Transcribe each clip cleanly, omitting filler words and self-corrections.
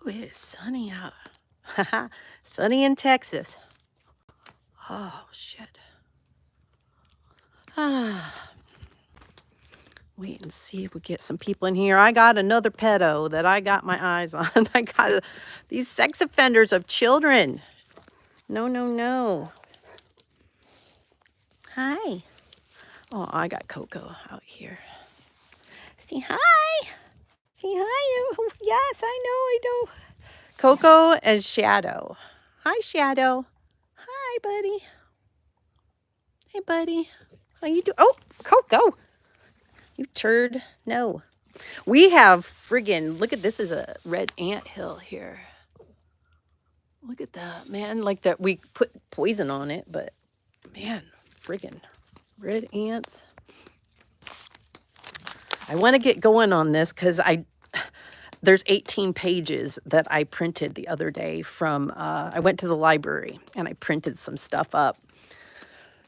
Ooh, it is sunny out. Sunny in Texas. Oh, shit. Ah, wait and see if we get some people in here. I got another pedo that I got my eyes on. I got these sex offenders of children. No, no, no. Hi. Oh, I got Coco out here. Say hi. Say hi. Oh, yes, I know. Coco and Shadow. Hi, Shadow. Hi, buddy. Hey, buddy. How you doing? Oh, Coco. You turd. No. We have friggin', look at this is a red ant hill here. Look at that, man. Like that we put poison on it, but man, friggin' red ants. I want to get going on this because there's 18 pages that I printed the other day from, I went to the library and I printed some stuff up.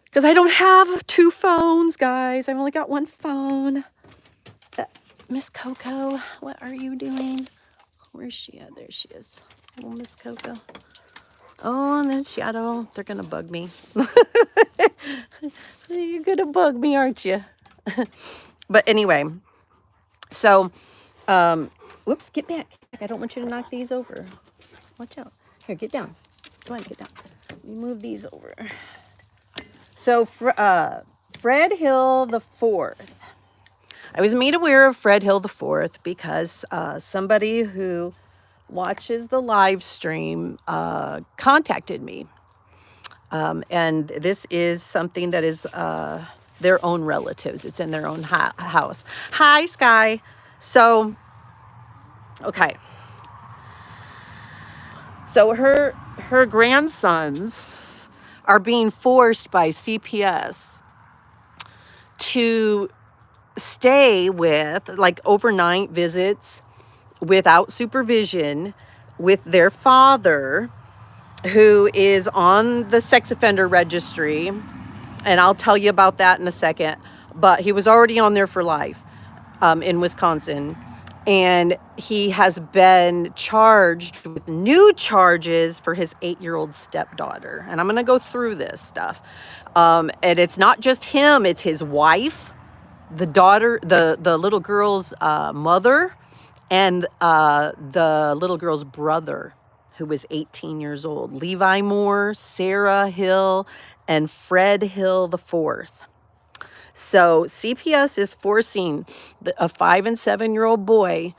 Because I don't have two phones, guys. I've only got one phone. Miss Coco, what are you doing? Where's she at? There she is. Oh, Miss Coco. Oh, and then Shadow. They're going to bug me. You're going to bug me, aren't you? But anyway, so, whoops, get back. I don't want you to knock these over. Watch out. Here, get down. Come on, get down. Move these over. So, Fred Hill the Fourth. I was made aware of Fred Hill the Fourth because somebody who watches the live stream contacted me. And this is something that is their own relatives. It's in their own house. Hi, Sky. So, okay. So her grandsons are being forced by CPS to stay with, like, overnight visits without supervision with their father, who is on the sex offender registry. And I'll tell you about that in a second. But he was already on there for life in Wisconsin. And he has been charged with new charges for his 8-year-old stepdaughter. And I'm going to go through this stuff. And it's not just him, it's his wife, the daughter, the little girl's mother, and the little girl's brother, who was 18 years old. Levi Moore, Sarah Hill, and Fred Hill the Fourth. So CPS is forcing a 5- and 7-year-old boy,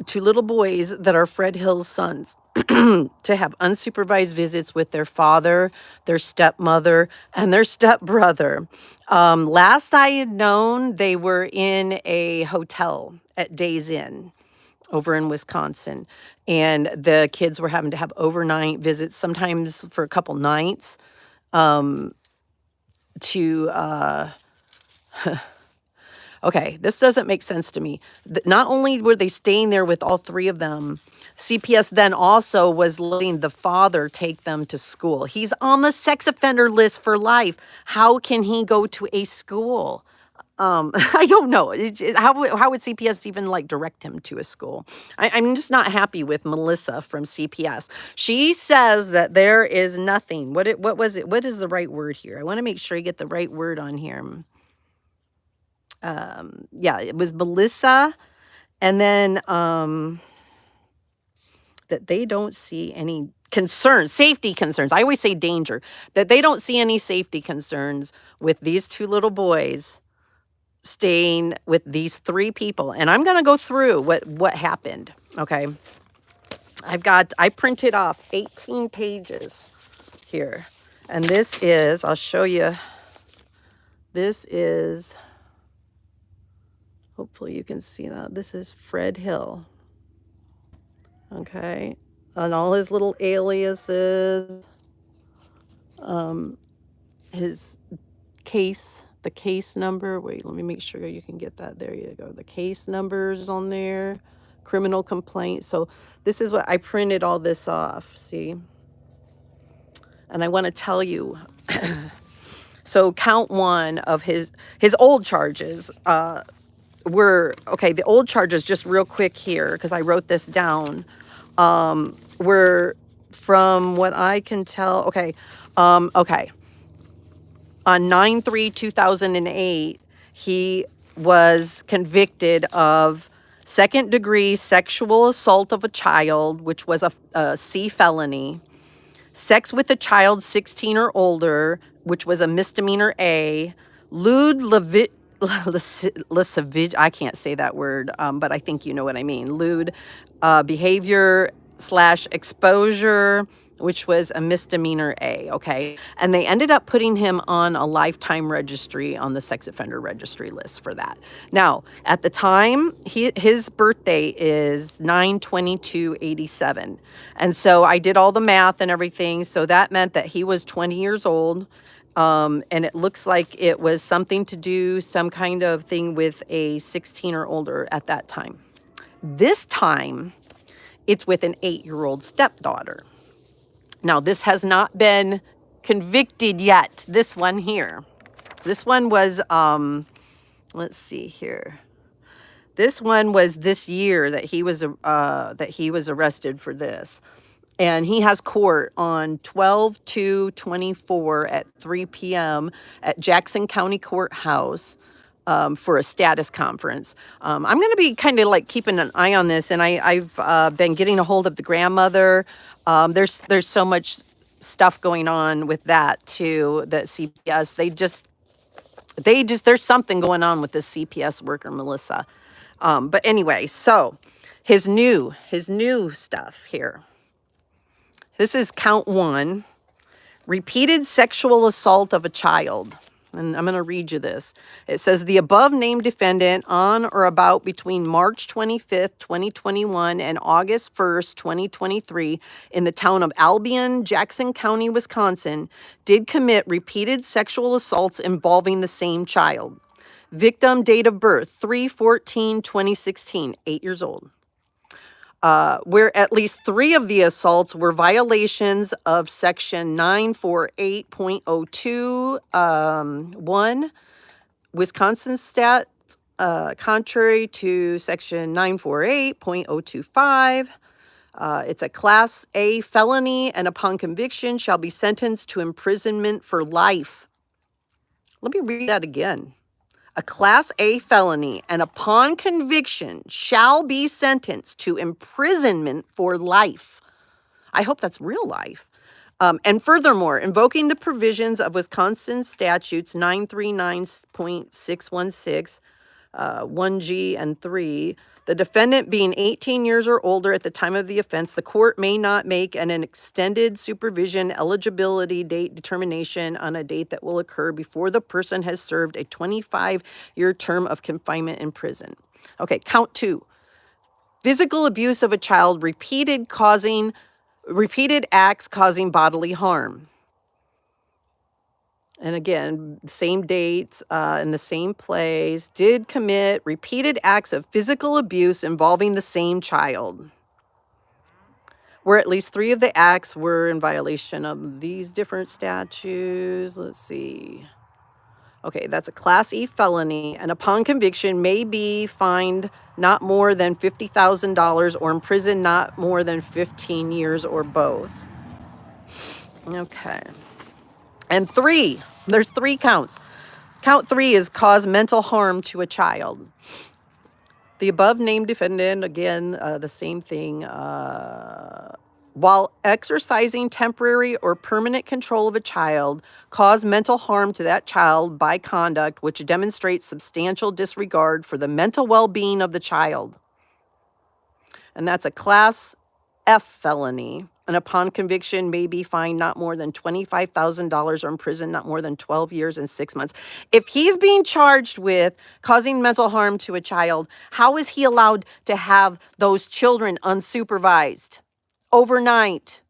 two little boys that are Fred Hill's sons, to have unsupervised visits with their father, their stepmother, and their stepbrother. Last I had known, they were in a hotel at Days Inn over in Wisconsin. And the kids were having to have overnight visits, sometimes for a couple nights, to... Okay, this doesn't make sense to me. Not only were they staying there with all three of them, CPS then also was letting the father take them to school. He's on the sex offender list for life. How can he go to a school? I don't know. How would CPS even, like, direct him to a school? I'm just not happy with Melissa from CPS. She says that there is nothing. What was it? What is the right word here? I want to make sure I get the right word on here. Yeah, it was Melissa, and then that they don't see any concerns, safety concerns. I always say danger, that they don't see any safety concerns with these two little boys staying with these three people. And I'm going to go through what happened. Okay. I printed off 18 pages here. And this is, I'll show you. This is, hopefully you can see that. This is Fred Hill. Okay. And all his little aliases. His case, the case number. Wait, let me make sure you can get that. There you go. The case numbers on there. Criminal complaint. So this is what I printed all this off. See? And I want to tell you. So count one of his old charges were, okay, the old charges, just real quick here, because I wrote this down, were, from what I can tell, okay, on 9/3/2008, he was convicted of second degree sexual assault of a child, which was a C felony, sex with a child 16 or older, which was a misdemeanor A, lewd lascivious, I can't say that word, but I think you know what I mean. Lewd behavior / exposure, which was a misdemeanor A, okay? And they ended up putting him on a lifetime registry on the sex offender registry list for that. Now, at the time, his birthday is 9/22/87. And so I did all the math and everything. So that meant that he was 20 years old. And it looks like it was something to do, some kind of thing with a 16 or older at that time. This time, it's with an 8-year-old stepdaughter. Now, this has not been convicted yet. This one here. This one was, let's see here. This one was this year that he was arrested for this. And he has court on 12/2/24 at 3 p.m. at Jackson County Courthouse for a status conference. I'm going to be kind of like keeping an eye on this, and I've been getting a hold of the grandmother. There's so much stuff going on with that too. That CPS, there's something going on with this CPS worker, Melissa. But anyway, so his new stuff here. This is count 1, repeated sexual assault of a child. And I'm going to read you this. It says, the above named defendant on or about between March 25th, 2021 and August 1st, 2023 in the town of Albion, Jackson County, Wisconsin, did commit repeated sexual assaults involving the same child. Victim date of birth, 3/14/2016, 8 years old. Where at least 3 of the assaults were violations of section 948.02, 1, Wisconsin stat, contrary to section 948.025. It's a class A felony, and upon conviction shall be sentenced to imprisonment for life. Let me read that again. A class A felony, and upon conviction shall be sentenced to imprisonment for life. I hope that's real life. And furthermore, invoking the provisions of Wisconsin statutes 939.616, 1G and 3, the defendant being 18 years or older at the time of the offense, the court may not make an extended supervision eligibility date determination on a date that will occur before the person has served a 25-year term of confinement in prison. Okay, count 2. Physical abuse of a child, repeated acts causing bodily harm. And again, same dates, in the same place, did commit repeated acts of physical abuse involving the same child, where at least 3 of the acts were in violation of these different statutes. Let's see. Okay, that's a Class E felony, and upon conviction may be fined not more than $50,000 or imprisoned not more than 15 years or both. Okay. And 3, there's 3 counts. Count 3 is cause mental harm to a child. The above named defendant, again, the same thing, while exercising temporary or permanent control of a child, cause mental harm to that child by conduct which demonstrates substantial disregard for the mental well-being of the child. And that's a Class F felony, and upon conviction may be fined not more than $25,000 or imprisoned not more than 12 years and 6 months. If he's being charged with causing mental harm to a child, how is he allowed to have those children unsupervised overnight?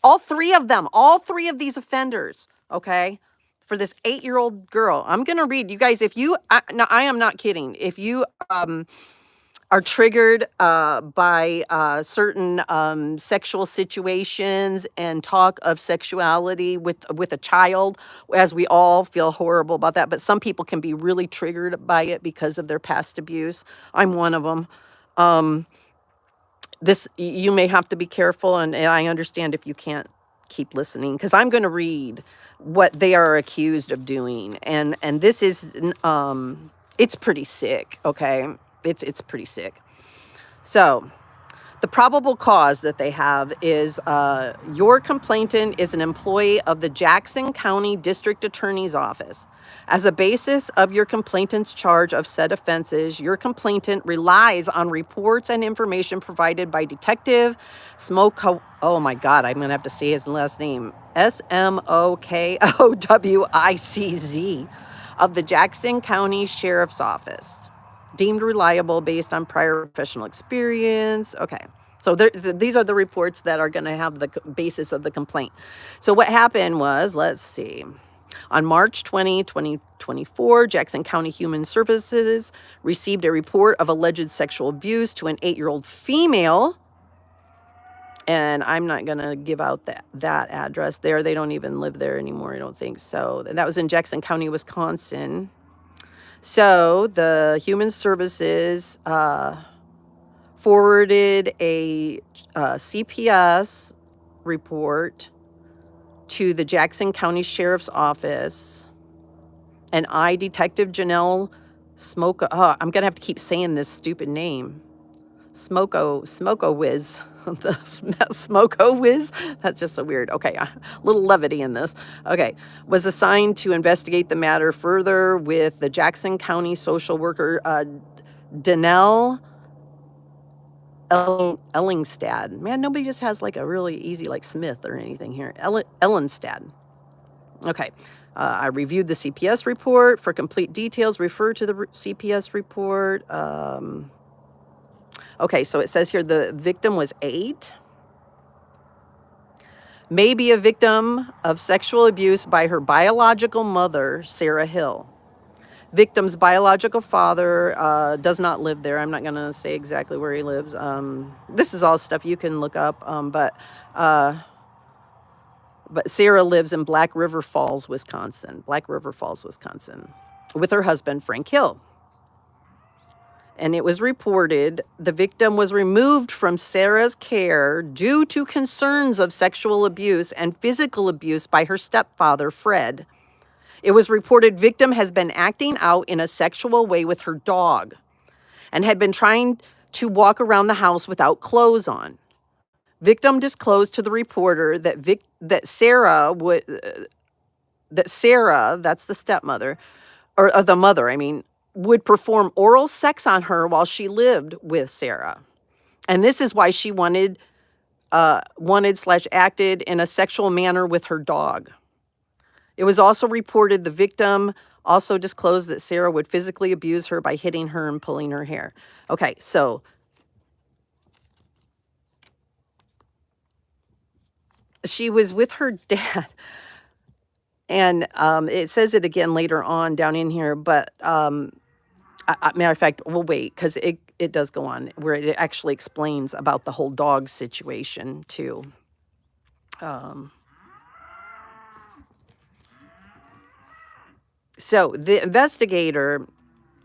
All 3 of them, all 3 of these offenders, okay? For this 8-year-old girl. I'm going to read, you guys, if you, no, I am not kidding. If you, are triggered by certain sexual situations and talk of sexuality with a child, as we all feel horrible about that, but some people can be really triggered by it because of their past abuse. I'm one of them. this, you may have to be careful, and I understand if you can't keep listening, because I'm going to read what they are accused of doing, and this is it's pretty sick. Okay, it's pretty sick. So the probable cause that they have is your complainant is an employee of the Jackson County District Attorney's Office. As a basis of your complainant's charge of said offenses, your complainant relies on reports and information provided by Detective Smoko. Oh my God, I'm going to have to say his last name. Smokowicz of the Jackson County Sheriff's Office. Deemed reliable based on prior professional experience. Okay. So these are the reports that are going to have the basis of the complaint. So what happened was, let's see. On March 20, 2024, Jackson County Human Services received a report of alleged sexual abuse to an 8-year-old female. And I'm not going to give out that address there. They don't even live there anymore, I don't think so. And that was in Jackson County, Wisconsin. So the Human Services forwarded a CPS report to the Jackson County Sheriff's Office, and I, Detective Janelle Smoko, I'm going to have to keep saying this stupid name, Smokowicz, the Smokowicz, that's just so weird. Okay, a little levity in this. Okay, was assigned to investigate the matter further with the Jackson County social worker, Danelle Ellingstad. Man, nobody just has like a really easy like Smith or anything here. Ellenstad. Okay. I reviewed the CPS report. For complete details, refer to the CPS report. Okay, so it says here the victim was 8. May be a victim of sexual abuse by her biological mother, Sarah Hill. Victim's biological father does not live there. I'm not going to say exactly where he lives. This is all stuff you can look up, but Sarah lives in Black River Falls, Wisconsin, with her husband, Frank Hill. And it was reported the victim was removed from Sarah's care due to concerns of sexual abuse and physical abuse by her stepfather, Fred. It was reported victim has been acting out in a sexual way with her dog and had been trying to walk around the house without clothes on. Victim disclosed to the reporter that Sarah, that's the stepmother, or the mother, I mean, would perform oral sex on her while she lived with Sarah. And this is why she wanted / acted in a sexual manner with her dog. It was also reported the victim also disclosed that Sarah would physically abuse her by hitting her and pulling her hair. Okay, so she was with her dad. And it says it again later on down in here, but matter of fact, we'll wait because it does go on where it actually explains about the whole dog situation too. So the investigator,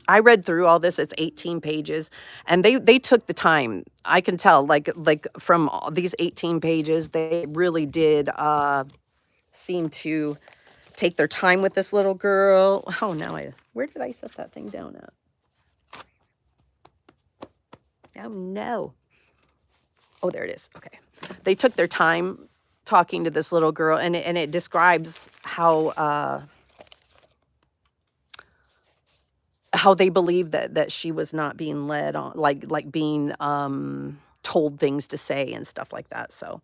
I read through all this. It's 18 pages, and they took the time. I can tell, like from all these 18 pages, they really did seem to take their time with this little girl. Oh, where did I set that thing down at? Oh, no. Oh, there it is. Okay. They took their time talking to this little girl, and it describes how they believe that she was not being led on, like being told things to say and stuff like that. So,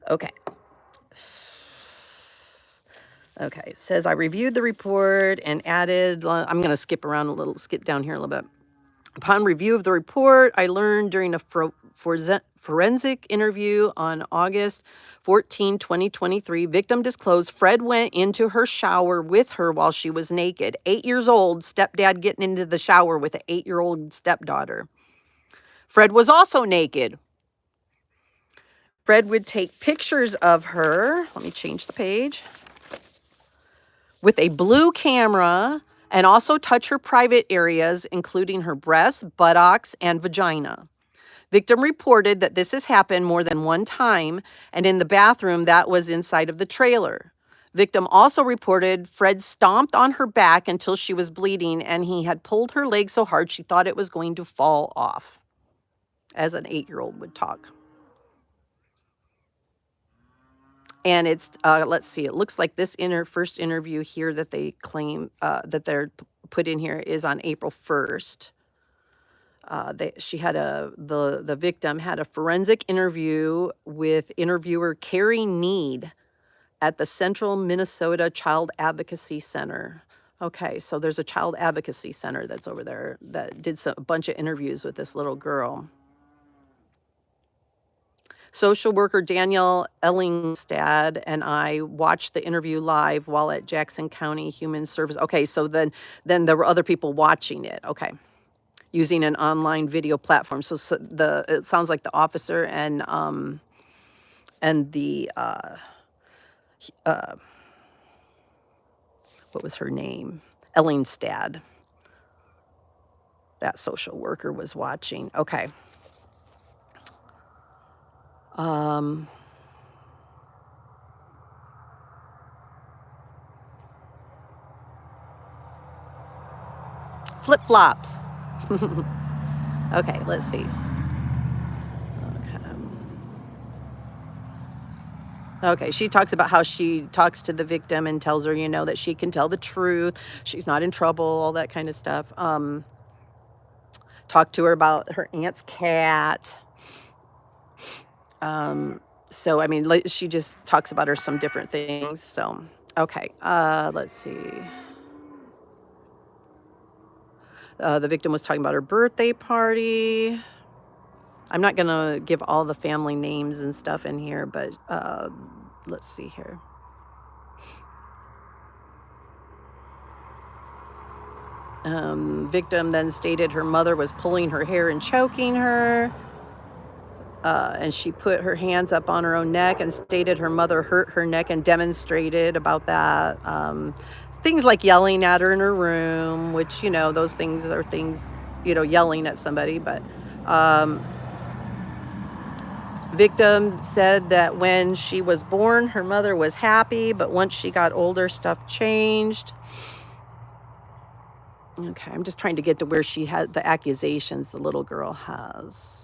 okay. Okay, it says I reviewed the report and added, I'm going to skip down here a little bit. Upon review of the report, I learned during a forensic interview on August 14, 2023, victim disclosed Fred went into her shower with her while she was naked. 8 years old, stepdad getting into the shower with an 8-year-old stepdaughter. Fred was also naked. Fred would take pictures of her. Let me change the page. With a blue camera and also touch her private areas, including her breasts, buttocks, and vagina. Victim reported that this has happened more than one time and in the bathroom that was inside of the trailer. Victim also reported Fred stomped on her back until she was bleeding and he had pulled her leg so hard she thought it was going to fall off, as an 8-year-old would talk. And it's, let's see, it looks like this first interview here that they claim, that they're put in here is on April 1st. She had the victim had a forensic interview with interviewer Carrie Need at the Central Minnesota Child Advocacy Center. Okay, so there's a child advocacy center that's over there that did a bunch of interviews with this little girl. Social worker Danielle Ellingstad and I watched the interview live while at Jackson County Human Service. Okay, so then there were other people watching it. Okay. Using an online video platform. So it sounds like the officer and the what was her name? Ellingstad. That social worker was watching. Okay. Flip-flops. Okay, let's see. Okay, she talks about how she talks to the victim and tells her, you know, that she can tell the truth. She's not in trouble, all that kind of stuff. Talk to her about her aunt's cat. So, I mean, she just talks about her some different things. So, okay, let's see. The victim was talking about her birthday party. I'm not going to give all the family names and stuff in here, but let's see here. Victim then stated her mother was pulling her hair and choking her. And she put her hands up on her own neck and stated her mother hurt her neck and demonstrated about that. Things like yelling at her in her room, which, you know, those things are things, you know, yelling at somebody. But victim said that when she was born, her mother was happy, but once she got older, stuff changed. Okay, I'm just trying to get to where she had the accusations the little girl has.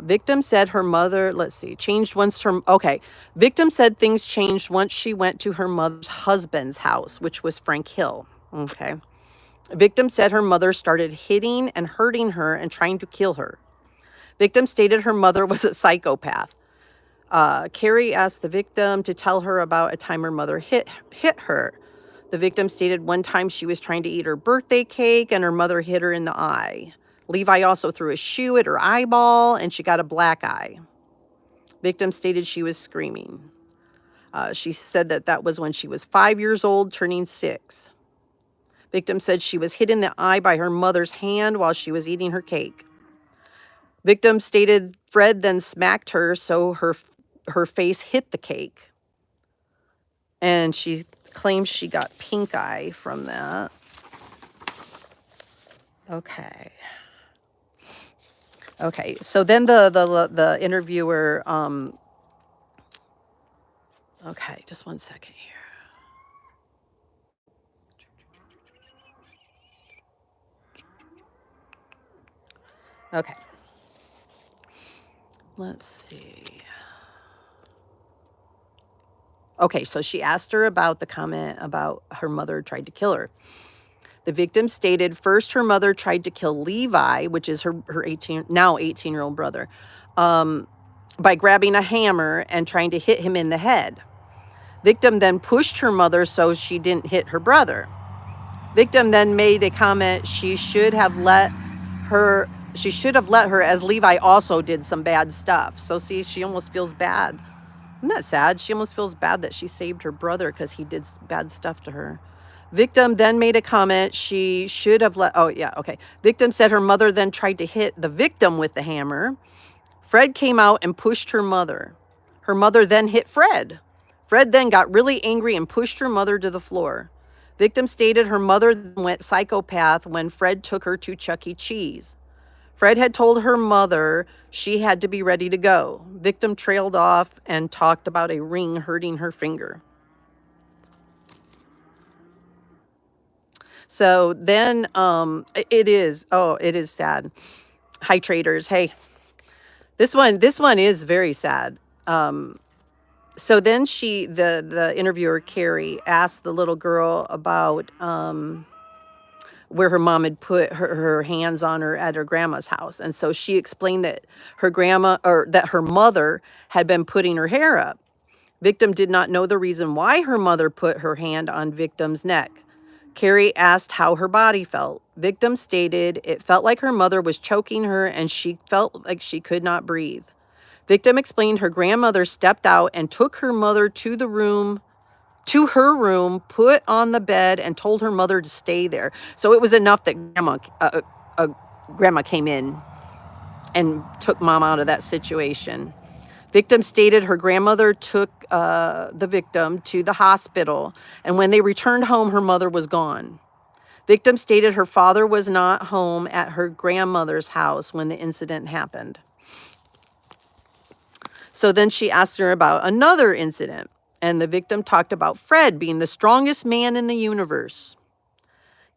Victim said her mother, let's see, changed once her, okay. Victim said things changed once she went to her mother's husband's house, which was Frank Hill. Okay. Victim said her mother started hitting and hurting her and trying to kill her. Victim stated her mother was a psychopath. Carrie asked the victim to tell her about a time her mother hit her. The victim stated one time she was trying to eat her birthday cake and her mother hit her in the eye. Levi also threw a shoe at her eyeball and she got a black eye. Victim stated she was screaming. She said that was when she was 5 years old, turning 6. Victim said she was hit in the eye by her mother's hand while she was eating her cake. Victim stated Fred then smacked her so her face hit the cake. And she claims she got pink eye from that. Okay. Okay, so then the interviewer, okay, just one second here. Okay. Let's see. Okay, so she asked her about the comment about her mother tried to kill her. The victim stated first her mother tried to kill Levi, which is her 18-year-old brother, by grabbing a hammer and trying to hit him in the head. Victim then pushed her mother so she didn't hit her brother. Victim then made a comment she should have let her as Levi also did some bad stuff. So see, she almost feels bad. Isn't that sad? She almost feels bad that she saved her brother because he did bad stuff to her. Victim then made a comment she should have let, oh yeah, okay. Victim said her mother then tried to hit the victim with the hammer. Fred came out and pushed her mother. Her mother then hit Fred. Fred then got really angry and pushed her mother to the floor. Victim stated her mother went psychopath when Fred took her to Chuck E. Cheese. Fred had told her mother she had to be ready to go. Victim trailed off and talked about a ring hurting her finger. So then it is sad. Hi, traders. Hey, this one is very sad. So then the interviewer, Carrie, asked the little girl about where her mom had put her hands on her at her grandma's house. And so she explained that that her mother had been putting her hair up. Victim did not know the reason why her mother put her hand on victim's neck. Carrie asked how her body felt. Victim stated it felt like her mother was choking her and she felt like she could not breathe. Victim explained her grandmother stepped out and took her mother to her room, put on the bed, and told her mother to stay there. So it was enough that grandma came in and took mom out of that situation. Victim stated her grandmother took the victim to the hospital, and when they returned home, her mother was gone. Victim stated her father was not home at her grandmother's house when the incident happened. So then she asked her about another incident, and the victim talked about Fred being the strongest man in the universe.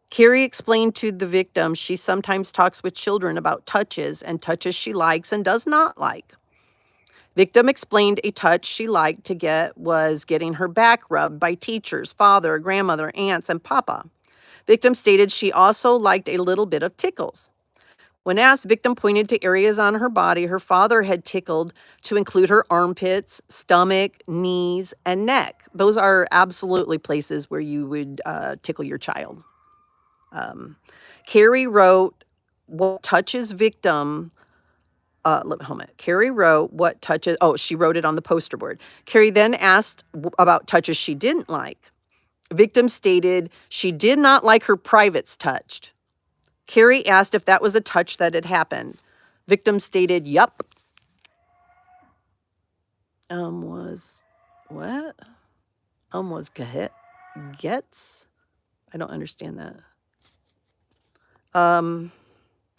Carrie explained to the victim she sometimes talks with children about touches and touches she likes and does not like. Victim explained a touch she liked to get was getting her back rubbed by teachers, father, grandmother, aunts, and papa. Victim stated she also liked a little bit of tickles. When asked, victim pointed to areas on her body her father had tickled to include her armpits, stomach, knees, and neck. Those are absolutely places where you would tickle your child. Carrie wrote what touches victim. Carrie wrote what touches. Oh, she wrote it on the poster board. Carrie then asked about touches she didn't like. Victim stated she did not like her privates touched. Carrie asked if that was a touch that had happened. Victim stated, yup. Was what? Was gets? I don't understand that. And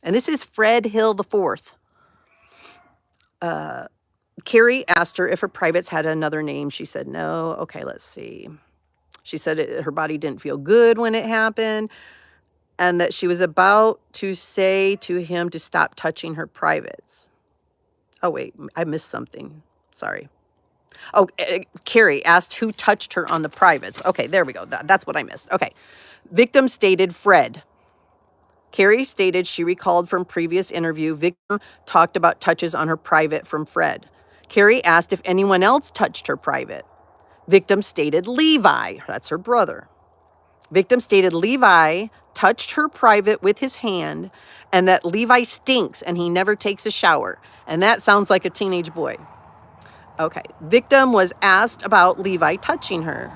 this is Fred Hill IV. Carrie asked her if her privates had another name. She said no. Okay, let's see. She said her body didn't feel good when it happened, and that she was about to say to him to stop touching her privates. Oh, wait, I missed something. Sorry. Oh, Carrie asked who touched her on the privates. Okay, there we go. That's what I missed. Okay. Victim stated Fred. Carrie stated she recalled from previous interview, victim talked about touches on her private from Fred. Carrie asked if anyone else touched her private. Victim stated Levi, that's her brother. Victim stated Levi touched her private with his hand and that Levi stinks and he never takes a shower. And that sounds like a teenage boy. Okay. Victim was asked about Levi touching her.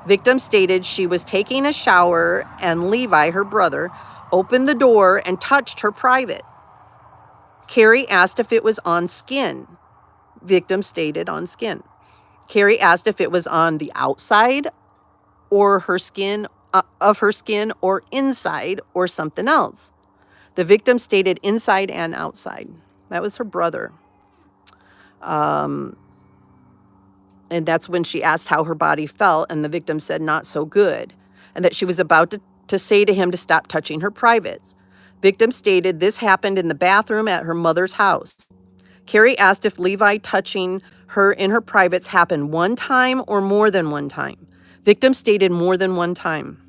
Victim stated she was taking a shower and Levi, her brother, opened the door and touched her private. Carrie asked if it was on skin. Victim stated on skin. Carrie asked if it was on the outside or her skin, of her skin, or inside or something else. The victim stated inside and outside. That was her brother. And that's when she asked how her body felt, and the victim said not so good, and that she was about to say to him to stop touching her privates. Victim stated this happened in the bathroom at her mother's house. Carrie asked if Levi touching her in her privates happened one time or more than one time. Victim stated more than one time.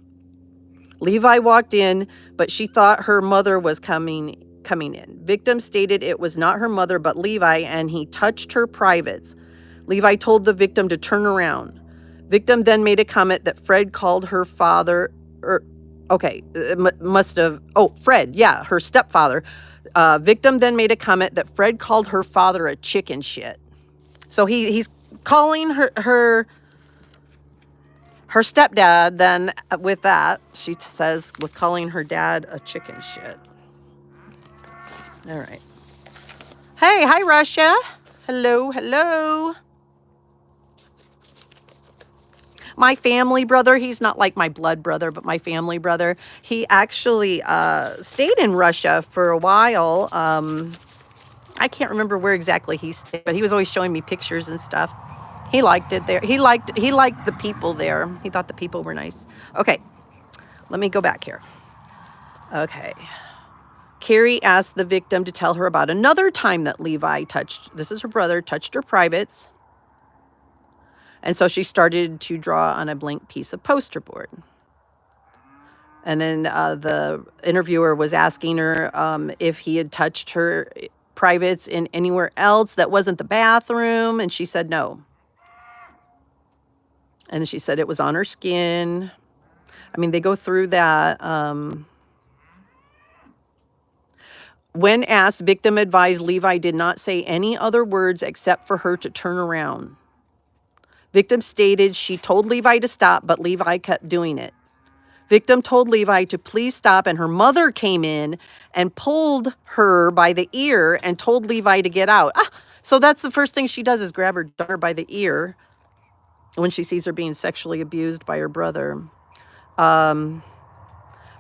Levi walked in, but she thought her mother was coming in. Victim stated it was not her mother but Levi, and he touched her privates. Levi told the victim to turn around. Victim then made a comment that Fred called her father, Fred, yeah, her stepfather. Victim then made a comment that Fred called her father a chicken shit. So he's calling her stepdad, then with that, she says, was calling her dad a chicken shit. All right. Hey, hi, Russia. Hello, hello. My family brother, he's not like my blood brother, but my family brother, he actually stayed in Russia for a while. I can't remember where exactly he stayed, but he was always showing me pictures and stuff. He liked it there. He liked the people there. He thought the people were nice. Okay, let me go back here. Okay. Carrie asked the victim to tell her about another time that Levi this is her brother, touched her privates. And so she started to draw on a blank piece of poster board. And then the interviewer was asking her if he had touched her privates in anywhere else that wasn't the bathroom. And she said no. And she said it was on her skin. I mean, they go through that. When asked, victim advised Levi did not say any other words except for her to turn around. Victim stated she told Levi to stop, but Levi kept doing it. Victim told Levi to please stop, and her mother came in and pulled her by the ear and told Levi to get out. So that's the first thing she does, is grab her daughter by the ear when she sees her being sexually abused by her brother.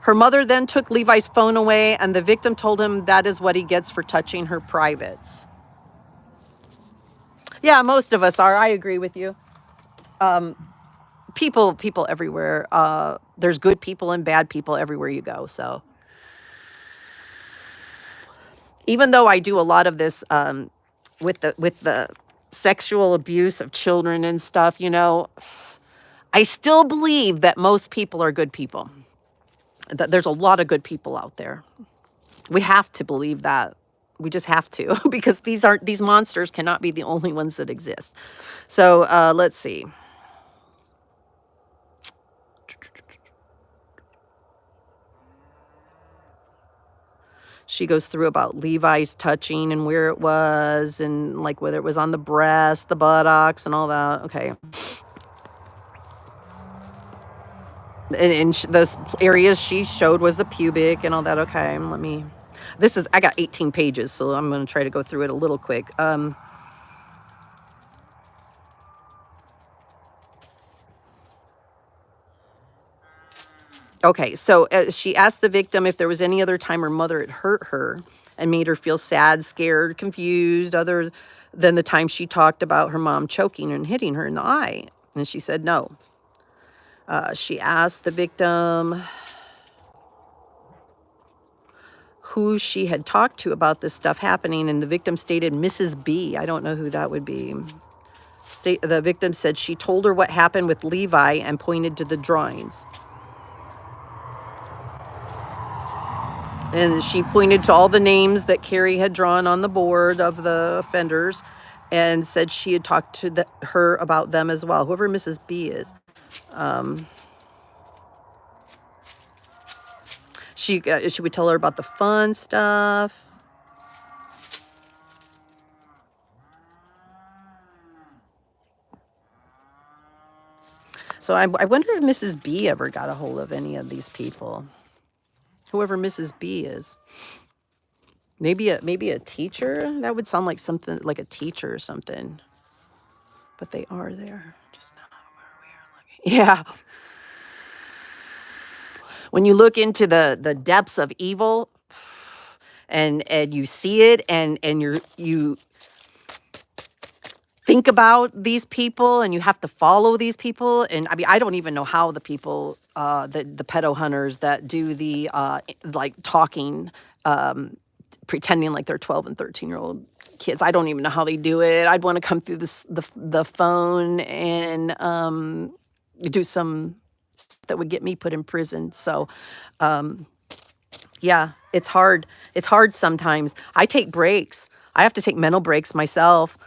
Her mother then took Levi's phone away, and the victim told him that is what he gets for touching her privates. Yeah, most of us are. I agree with you. People everywhere. There's good people and bad people everywhere you go. So even though I do a lot of this with the sexual abuse of children and stuff, I still believe that most people are good people. That there's a lot of good people out there. We have to believe that. We just have to, because these monsters cannot be the only ones that exist. So let's see. She goes through about Levi's touching and where it was, and like whether it was on the breast, the buttocks, and all that. Okay. And the areas she showed was the pubic and all that. Okay, I got 18 pages, so I'm going to try to go through it a little quick. Okay, so she asked the victim if there was any other time her mother had hurt her and made her feel sad, scared, confused, other than the time she talked about her mom choking and hitting her in the eye. And she said no. She asked the victim who she had talked to about this stuff happening, and the victim stated Mrs. B. I don't know who that would be. The victim said she told her what happened with Levi and pointed to the drawings. And she pointed to all the names that Carrie had drawn on the board of the offenders and said she had talked to her about them as well, whoever Mrs. B is. She would tell her about the fun stuff. So I wonder if Mrs. B ever got a hold of any of these people. Whoever Mrs. B is. Maybe a teacher? That would sound like something like a teacher or something. But they are there. Just not where we are looking. Yeah. When you look into the depths of evil and you see it and you think about these people and you have to follow these people. And I mean, I don't even know how the people, the pedo hunters that do the like talking, pretending like they're 12 and 13-year-old kids. I don't even know how they do it. I'd want to come through the phone and do some stuff that would get me put in prison. So yeah, it's hard. It's hard sometimes. I take breaks. I have to take mental breaks myself.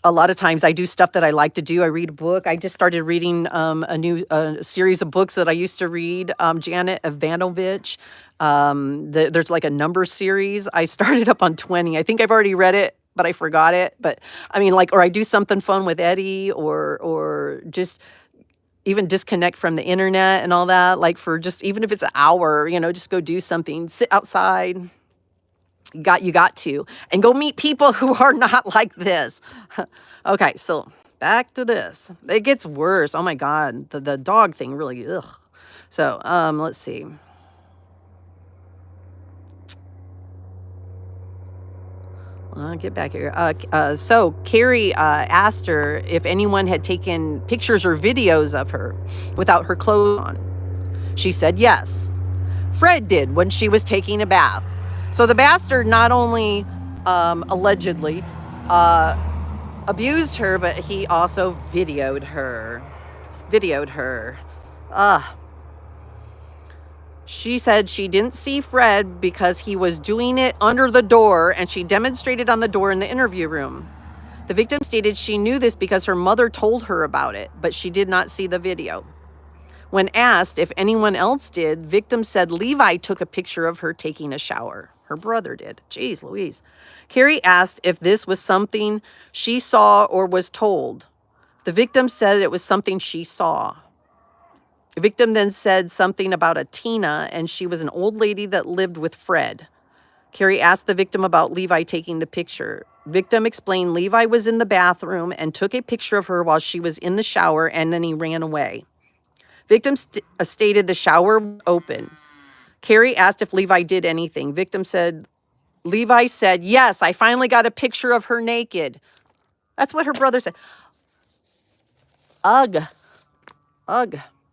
A lot of times I do stuff that I like to do. I read a book. I just started reading a new series of books that I used to read. Janet Ivanovich. There's like a number series. I started up on 20. I think I've already read it, but I forgot it. But I mean, like, or I do something fun with Eddie, or just even disconnect from the internet and all that. Like for just, even if it's an hour, just go do something. Sit outside. You got to, and go meet people who are not like this. Okay, so back to this. It gets worse. Oh my God. The dog thing really, ugh. So, let's see. Get back here. So Carrie asked her if anyone had taken pictures or videos of her without her clothes on. She said yes. Fred did when she was taking a bath. So the bastard not only allegedly abused her, but he also videoed her. She said she didn't see Fred because he was doing it under the door, and she demonstrated on the door in the interview room. The victim stated she knew this because her mother told her about it, but she did not see the video. When asked if anyone else did, victim said Levi took a picture of her taking a shower. Her brother did. Jeez Louise. Carrie asked if this was something she saw or was told. The victim said it was something she saw. The victim then said something about a Tina, and she was an old lady that lived with Fred. Carrie asked the victim about Levi taking the picture. Victim explained Levi was in the bathroom and took a picture of her while she was in the shower, and then he ran away. Victim stated the shower was open. Carrie asked if Levi did anything. Victim said, Levi said, yes, I finally got a picture of her naked. That's what her brother said. Ugh.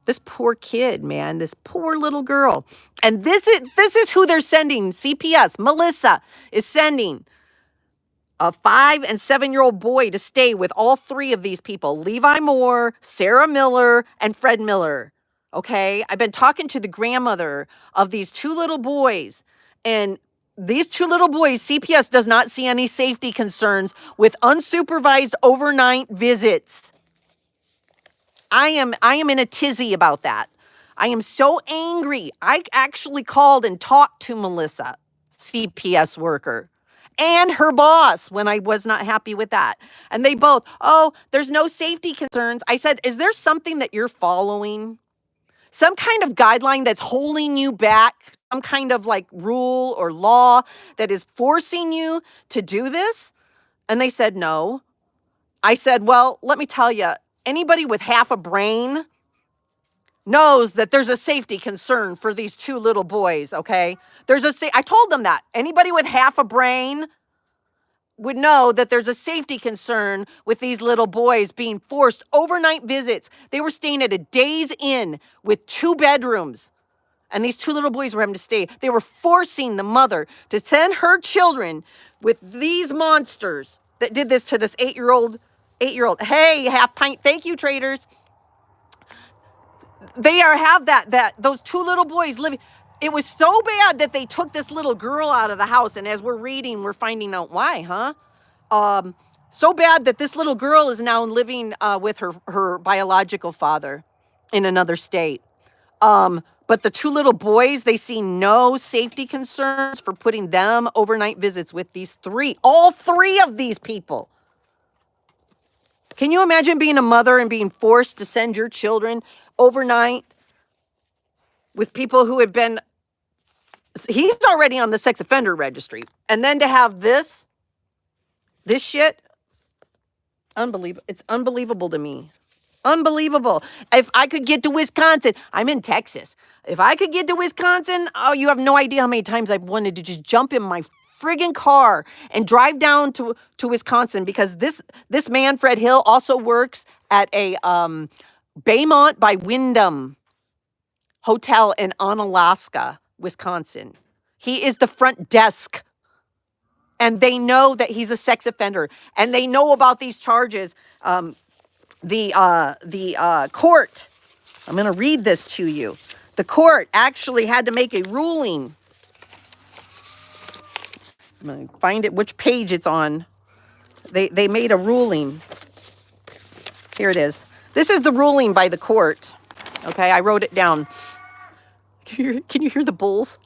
This poor kid, man, this poor little girl. And this is who they're sending. CPS, Melissa, is sending a 5- and 7-year-old boy to stay with all three of these people, Levi Moore, Sarah Miller, and Fred Miller. Okay? I've been talking to the grandmother of these two little boys, and these two little boys, CPS does not see any safety concerns with unsupervised overnight visits. I am in a tizzy about that. I am so angry. I actually called and talked to Melissa, CPS worker, and her boss when I was not happy with that. And they both, there's no safety concerns. I said, is there something that you're following? Some kind of guideline that's holding you back? Some kind of like rule or law that is forcing you to do this? And they said, no. I said, well, let me tell you, anybody with half a brain knows that there's a safety concern for these two little boys, okay? I told them that. Anybody with half a brain would know that there's a safety concern with these little boys being forced overnight visits. They were staying at a Days Inn with 2 bedrooms, and these two little boys were having to stay. They were forcing the mother to send her children with these monsters that did this to this 8-year-old. Hey, half pint. Thank you, traders. They have those two little boys living. It was so bad that they took this little girl out of the house. And as we're reading, we're finding out why, so bad that this little girl is now living with her biological father in another state. But the two little boys, they see no safety concerns for putting them overnight visits with all three of these people. Can you imagine being a mother and being forced to send your children overnight with people who have been, he's already on the sex offender registry. And then to have this shit, unbelievable. It's unbelievable to me. Unbelievable. If I could get to Wisconsin, I'm in Texas. If I could get to Wisconsin, you have no idea how many times I've wanted to just jump in my friggin' car and drive down to Wisconsin, because this man, Fred Hill, also works at a Baymont by Wyndham hotel in Onalaska, Wisconsin. He is the front desk, and they know that he's a sex offender, and they know about these charges. The court, I'm going to read this to you. The court actually had to make a ruling. I'm going to find it, which page it's on. They made a ruling. Here it is. This is the ruling by the court. Okay, I wrote it down. Can you hear the bulls?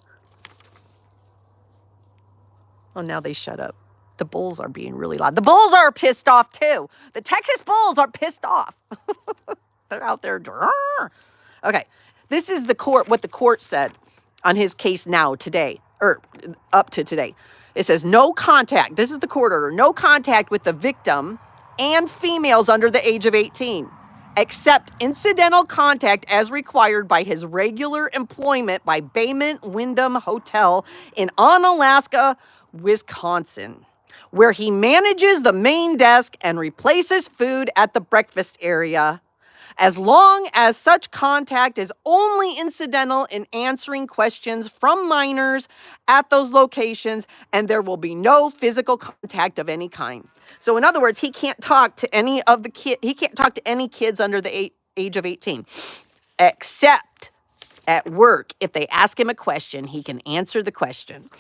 Oh, now they shut up. The bulls are being really loud. The bulls are pissed off too. The Texas bulls are pissed off. They're out there. Okay, this is the court, what the court said on his case now, today, or up to today. It says no contact. This is the court order. No contact with the victim and females under the age of 18, except incidental contact as required by his regular employment by Bayment Wyndham Hotel in Onalaska, Wisconsin, where he manages the main desk and replaces food at the breakfast area, as long as such contact is only incidental in answering questions from minors at those locations, and there will be no physical contact of any kind. So in other words, he can't talk to any of the he can't talk to any kids under the age of 18, except at work. If they ask him a question, he can answer the question.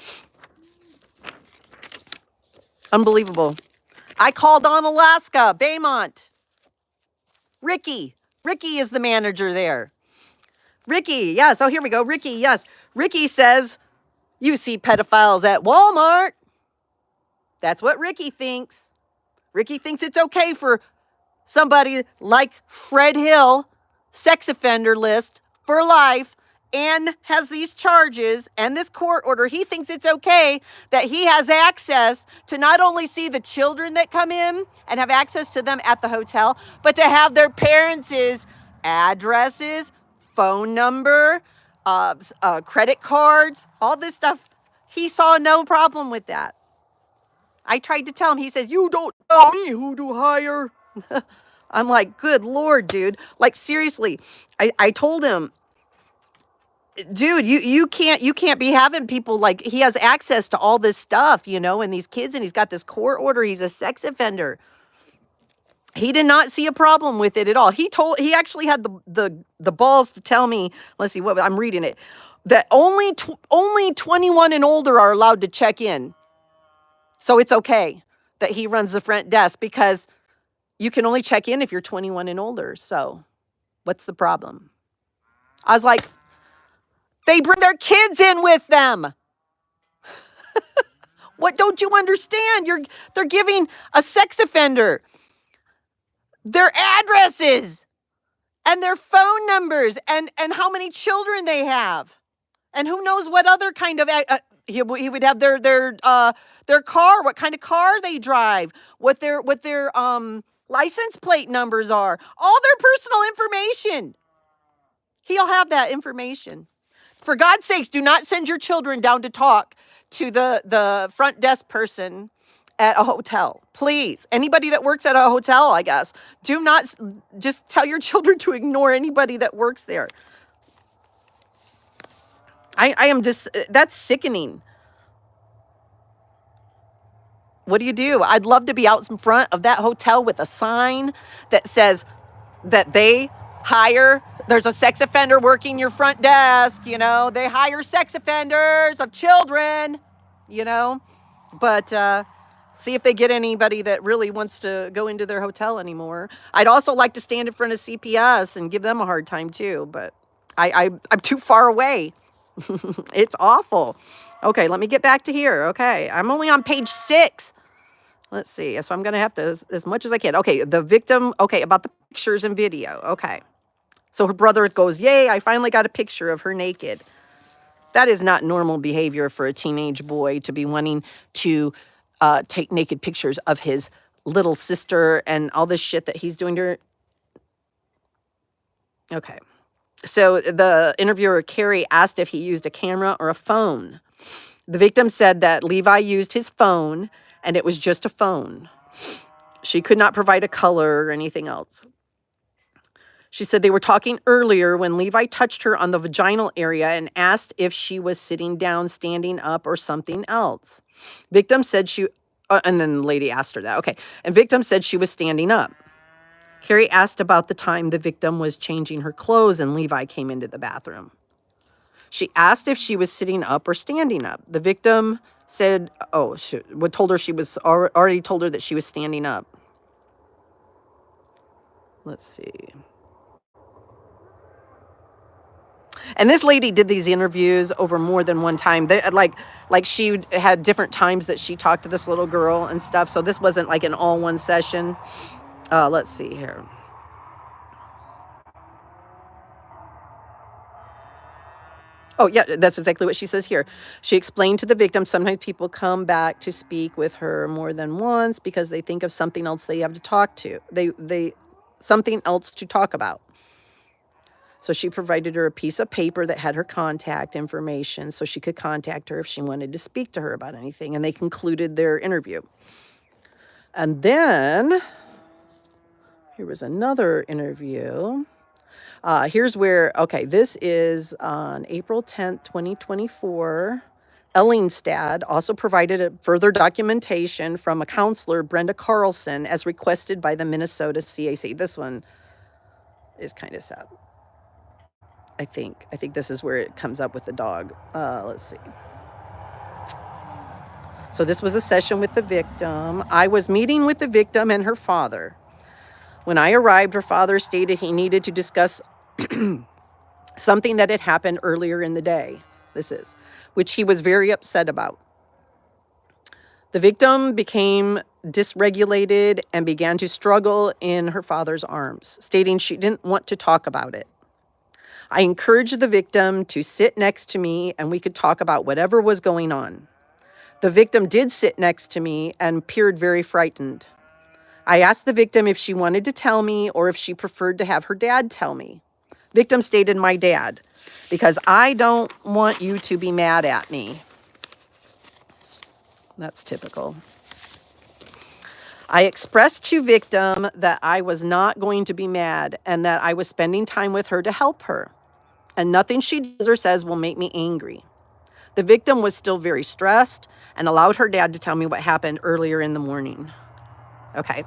Unbelievable. I called on Alaska, Baymont. Ricky is the manager there. Ricky, yes. Oh, here we go. Ricky, yes. Ricky says, you see pedophiles at Walmart. That's what Ricky thinks. Ricky thinks it's okay for somebody like Fred Hill, sex offender list for life, and has these charges and this court order. He thinks it's okay that he has access to not only see the children that come in and have access to them at the hotel, but to have their parents' addresses, phone number, credit cards, all this stuff. He saw no problem with that. I tried to tell him. He says, you don't tell me who to hire. I'm like, good Lord, dude. Like, seriously, I told him, dude, you can't be having people like, he has access to all this stuff, you know, and these kids, and he's got this court order. He's a sex offender. He did not see a problem with it at all. He actually had the balls to tell me, let's see what I'm reading it, that only 21 and older are allowed to check in. So it's okay that he runs the front desk because you can only check in if you're 21 and older. So what's the problem? I was like, they bring their kids in with them. What don't you understand? They're giving a sex offender their addresses and their phone numbers and how many children they have. And who knows what other kind of he would have their car, what kind of car they drive, what their license plate numbers are, all their personal information. He'll have that information. For God's sakes, do not send your children down to talk to the front desk person at a hotel. Please. Anybody that works at a hotel, I guess, do not just tell your children to ignore anybody that works there. I am just, that's sickening. What do? I'd love to be out in front of that hotel with a sign that says that they hire, there's a sex offender working your front desk, you know, they hire sex offenders of children, you know, but see if they get anybody that really wants to go into their hotel anymore. I'd also like to stand in front of CPS and give them a hard time too, but I'm too far away. It's awful. Okay, let me get back to here. Okay, I'm only on page 6. Let's see. So I'm going to have to, as much as I can. Okay, the victim, okay, about the pictures and video. Okay. So her brother goes, yay, I finally got a picture of her naked. That is not normal behavior for a teenage boy to be wanting to take naked pictures of his little sister and all this shit that he's doing to her. Okay. So the interviewer, Carrie, asked if he used a camera or a phone. The victim said that Levi used his phone, and it was just a phone. She could not provide a color or anything else. She said they were talking earlier when Levi touched her on the vaginal area and asked if she was sitting down, standing up, or something else. Victim said she, and then the lady asked her that. Okay. And victim said she was standing up. Carrie asked about the time the victim was changing her clothes and Levi came into the bathroom. She asked if she was sitting up or standing up. The victim said, already told her that she was standing up. Let's see. And this lady did these interviews over more than one time. They, like she had different times that she talked to this little girl and stuff. So this wasn't like an all one session. Let's see here. Oh, yeah, that's exactly what she says here. She explained to the victim, sometimes people come back to speak with her more than once because they think of something else they have to talk to. They something else to talk about. So she provided her a piece of paper that had her contact information so she could contact her if she wanted to speak to her about anything. And they concluded their interview. And then here was another interview. Here's where, okay, this is on April 10th, 2024. Ellingstad also provided a further documentation from a counselor, Brenda Carlson, as requested by the Minnesota CAC. This one is kind of sad. I think this is where it comes up with the dog. Let's see. So this was a session with the victim. I was meeting with the victim and her father. When I arrived, her father stated he needed to discuss something that had happened earlier in the day. Which he was very upset about. The victim became dysregulated and began to struggle in her father's arms, stating she didn't want to talk about it. I encouraged the victim to sit next to me and we could talk about whatever was going on. The victim did sit next to me and appeared very frightened. I asked the victim if she wanted to tell me or if she preferred to have her dad tell me. Victim stated, my dad, because I don't want you to be mad at me. That's typical. I expressed to victim that I was not going to be mad and that I was spending time with her to help her. And nothing she does or says will make me angry. The victim was still very stressed and allowed her dad to tell me what happened earlier in the morning. Okay.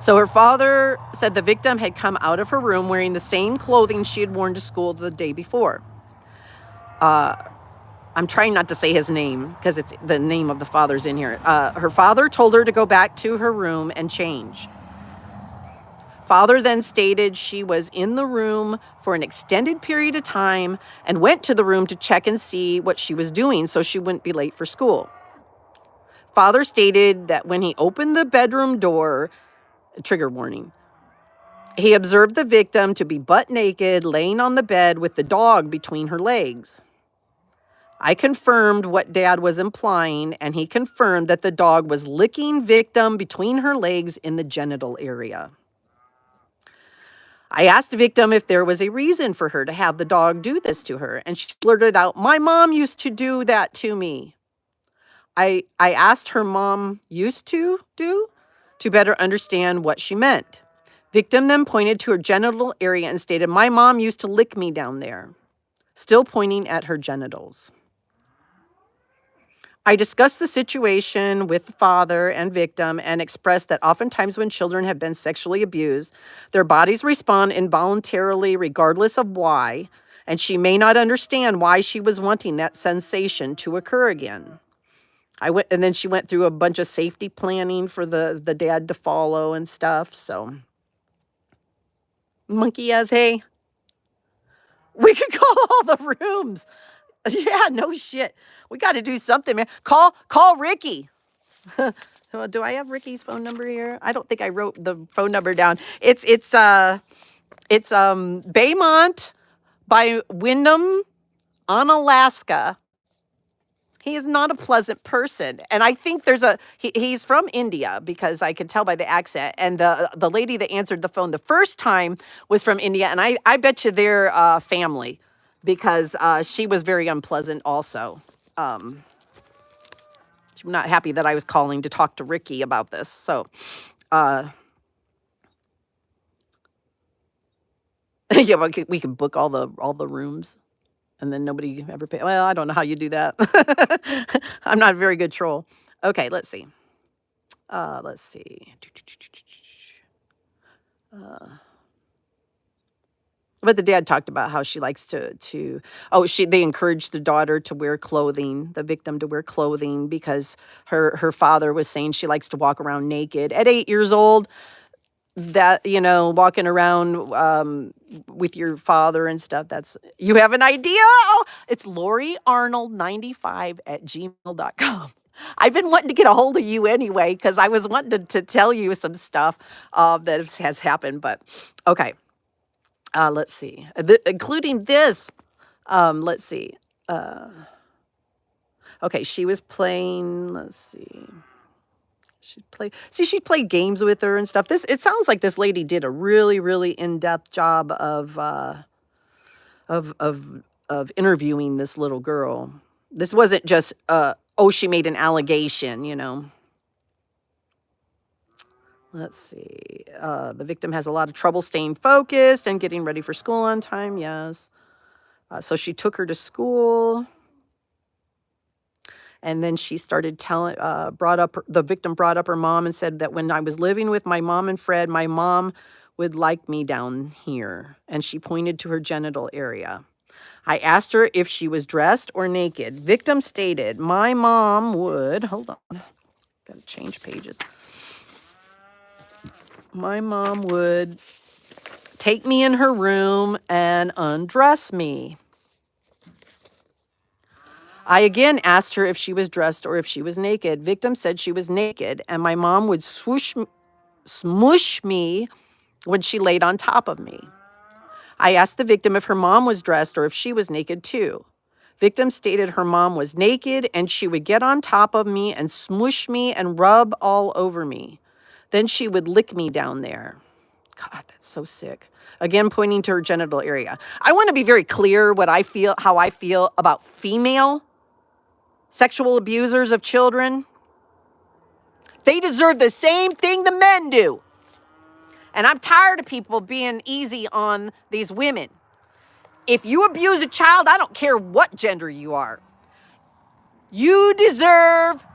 So her father said the victim had come out of her room wearing the same clothing she had worn to school the day before. I'm trying not to say his name because it's the name of the father's in here. Her father told her to go back to her room and change. Father then stated she was in the room for an extended period of time and went to the room to check and see what she was doing so she wouldn't be late for school. Father stated that when he opened the bedroom door, trigger warning, he observed the victim to be butt naked, laying on the bed with the dog between her legs. I confirmed what Dad was implying, and he confirmed that the dog was licking victim between her legs in the genital area. I asked the victim if there was a reason for her to have the dog do this to her, and she blurted out, my mom used to do that to me. I asked her mom used to do to better understand what she meant. Victim then pointed to her genital area and stated, my mom used to lick me down there, still pointing at her genitals. I discussed the situation with the father and victim and expressed that oftentimes when children have been sexually abused, their bodies respond involuntarily regardless of why, and she may not understand why she was wanting that sensation to occur again. And then she went through a bunch of safety planning for the dad to follow and stuff, so. Monkey ass, hey. We could call all the rooms. Yeah, no shit. We got to do something, man. Call Ricky. Do I have Ricky's phone number here? I don't think I wrote the phone number down. It's Baymont by Wyndham on Alaska. He is not a pleasant person. And I think he's from India because I could tell by the accent. And the lady that answered the phone the first time was from India. And I bet you they're family because she was very unpleasant also. I'm not happy that I was calling to talk to Ricky about this. So, yeah, we could book all the rooms. And then nobody ever pay. Well, I don't know how you do that. I'm not a very good troll. Okay, let's see. Let's see. But the dad talked about how she likes they encouraged the daughter to wear clothing, the victim to wear clothing because her father was saying she likes to walk around naked. At 8 years old, that, walking around with your father and stuff, you have an idea? Oh, it's Lori Arnold 95@gmail.com. I've been wanting to get a hold of you anyway, because I was wanting to tell you some stuff that has happened, but okay. Let's see, including this. Let's see. Okay, she was playing, let's see. She played games with her and stuff. It sounds like this lady did a really, really in-depth job of interviewing this little girl. This wasn't just oh, she made an allegation. Let's see. The victim has a lot of trouble staying focused and getting ready for school on time. Yes. So she took her to school. And then she started telling, the victim brought up her mom and said that when I was living with my mom and Fred, my mom would like me down here. And she pointed to her genital area. I asked her if she was dressed or naked. Victim stated, my mom would, hold on, gotta change pages. My mom would take me in her room and undress me. I again asked her if she was dressed or if she was naked. Victim said she was naked, and my mom would smush me when she laid on top of me. I asked the victim if her mom was dressed or if she was naked too. Victim stated her mom was naked and she would get on top of me and smush me and rub all over me. Then she would lick me down there. God, that's so sick. Again, pointing to her genital area. I want to be very clear how I feel about female sexual abusers of children. They deserve the same thing the men do. And I'm tired of people being easy on these women. If you abuse a child, I don't care what gender you are. You deserve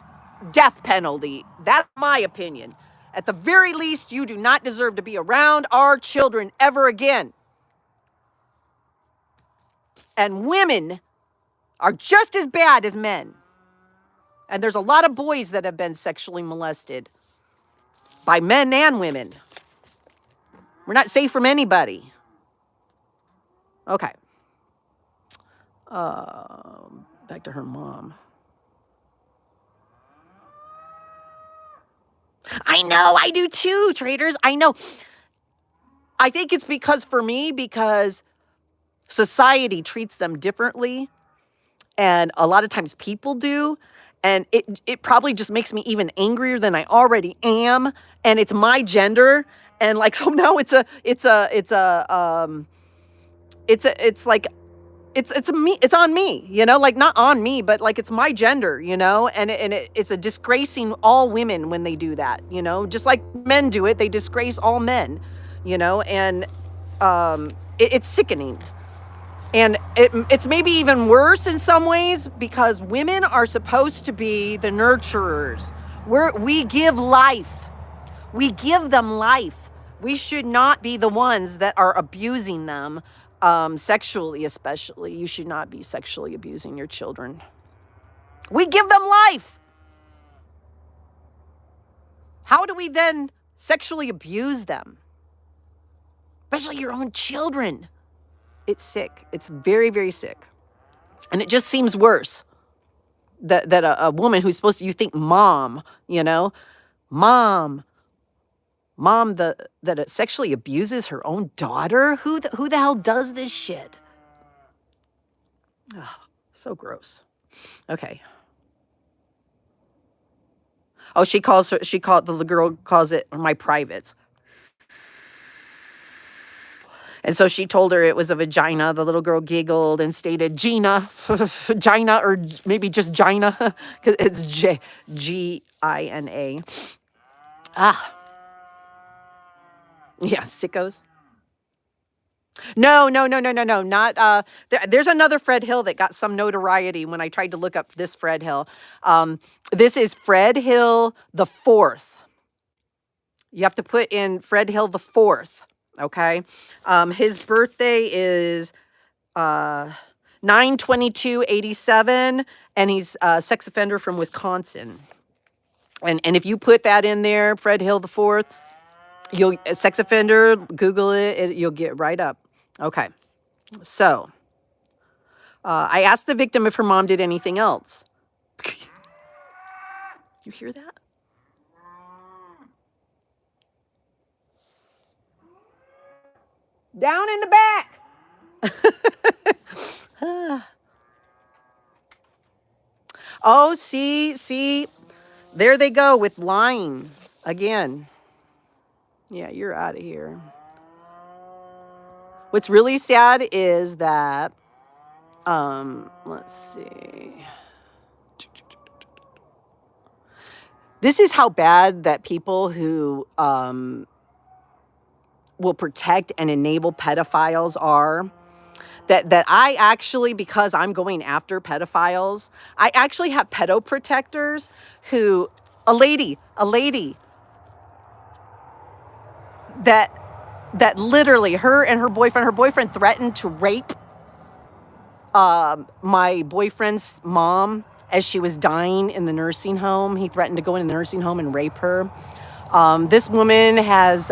death penalty. That's my opinion. At the very least, you do not deserve to be around our children ever again. And women are just as bad as men. And there's a lot of boys that have been sexually molested by men and women. We're not safe from anybody. Okay. Back to her mom. I know, I do too, traders. I know. I think it's because society treats them differently. And a lot of times people do. And it probably just makes me even angrier than I already am. And it's my gender. And like, so now it's on me, like not on me, but like it's my gender, and it's a disgracing all women when they do that, just like men do it. They disgrace all men, and it's sickening. And it's maybe even worse in some ways because women are supposed to be the nurturers. We give life. We give them life. We should not be the ones that are abusing them, sexually especially. You should not be sexually abusing your children. We give them life. How do we then sexually abuse them? Especially your own children. It's sick. It's very, very sick. And it just seems worse that a woman who's supposed to, you think mom, mom that sexually abuses her own daughter. Who the hell does this shit? Oh, so gross. Okay. Oh, the girl calls it my privates. And so she told her it was a vagina. The little girl giggled and stated Gina, Gina, or maybe just Gina, because it's Gina. Ah. Yeah, sickos. No, not, there's another Fred Hill that got some notoriety when I tried to look up this Fred Hill. This is Fred Hill the Fourth. You have to put in Fred Hill the Fourth, okay? His birthday is 9/22/87, and he's a sex offender from Wisconsin. And if you put that in there, Fred Hill the Fourth, you'll sex offender, Google it, you'll get right up. Okay. So, I asked the victim if her mom did anything else. You hear that? Down in the back. Oh, see, there they go with lying again. Yeah, you're out of here. What's really sad is that, let's see. This is how bad that people who will protect and enable pedophiles are. That I actually, because I'm going after pedophiles, I actually have pedo protectors who, a lady that literally her boyfriend threatened to rape my boyfriend's mom as she was dying in the nursing home. He threatened to go in the nursing home and rape her. This woman has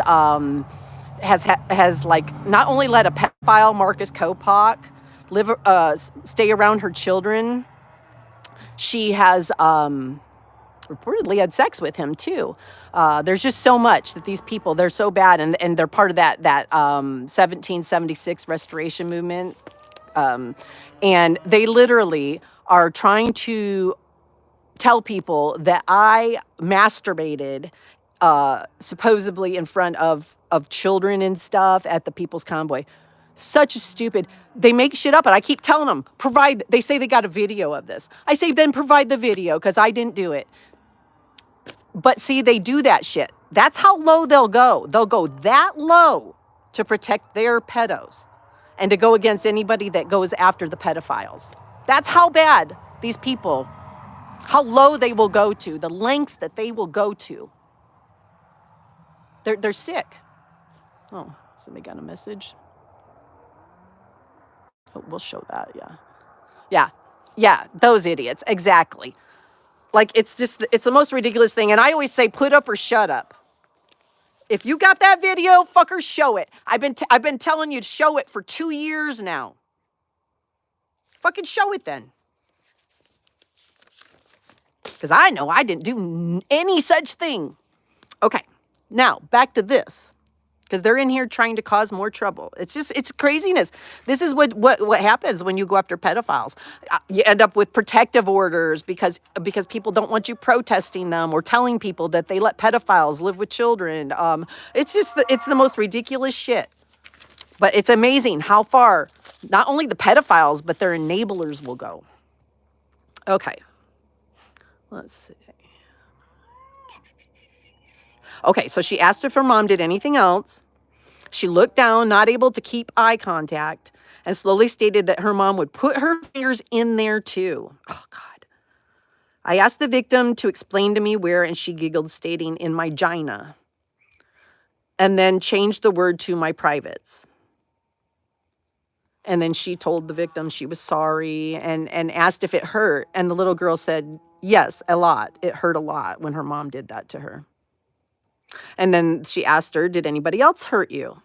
like not only let a pedophile, Marcus Kopak, live stay around her children. She has reportedly had sex with him too. There's just so much that these people, they're so bad, and they're part of that 1776 restoration movement. And they literally are trying to tell people that I masturbated supposedly in front of children and stuff at the People's Convoy. Such a stupid, they make shit up, and I keep telling them, they say they got a video of this. I say, then provide the video, because I didn't do it. But see, they do that shit. That's how low they'll go. They'll go that low to protect their pedos and to go against anybody that goes after the pedophiles. That's how bad these people, how low they will go to, the lengths that they will go to. They're sick. Oh, somebody got a message. Oh, we'll show that, yeah, those idiots, exactly. Like, it's the most ridiculous thing. And I always say, put up or shut up. If you got that video, fucker, show it. I've been telling you to show it for 2 years now. Fucking show it then. Because I know I didn't do any such thing. Okay, now back to this. Because they're in here trying to cause more trouble. It's craziness. This is what happens when you go after pedophiles. You end up with protective orders because people don't want you protesting them or telling people that they let pedophiles live with children. It's the most ridiculous shit. But it's amazing how far not only the pedophiles but their enablers will go. Okay, let's see. Okay, so she asked if her mom did anything else. She looked down, not able to keep eye contact, and slowly stated that her mom would put her fingers in there too. Oh, God. I asked the victim to explain to me where, and she giggled, stating, in my gina, and then changed the word to my privates. And then she told the victim she was sorry and asked if it hurt. And the little girl said, yes, a lot. It hurt a lot when her mom did that to her. And then she asked her, did anybody else hurt you?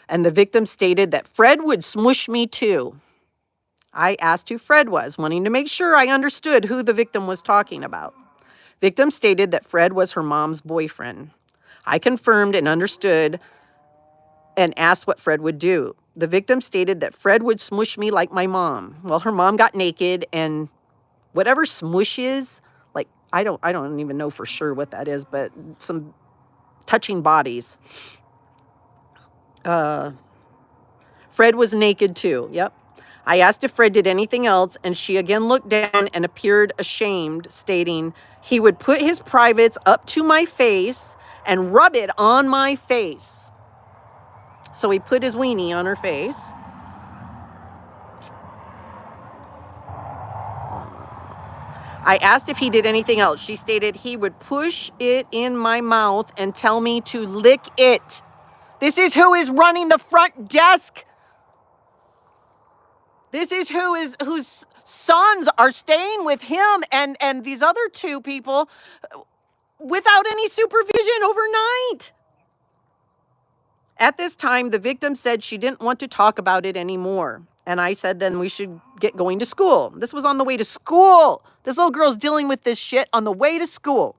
And the victim stated that Fred would smush me too. I asked who Fred was, wanting to make sure I understood who the victim was talking about. Victim stated that Fred was her mom's boyfriend. I confirmed and understood and asked what Fred would do. The victim stated that Fred would smush me like my mom. Well, her mom got naked, and whatever smush is, like, I don't even know for sure what that is, but some touching bodies. Fred was naked too. Yep. I asked if Fred did anything else, and she again looked down and appeared ashamed, stating he would put his privates up to my face and rub it on my face. So he put his weenie on her face. I asked if he did anything else. She stated he would push it in my mouth and tell me to lick it. This is who is running the front desk. This is whose sons are staying with him and these other two people without any supervision overnight. At this time, the victim said she didn't want to talk about it anymore. And I said, then we should get going to school. This was on the way to school. This little girl's dealing with this shit on the way to school.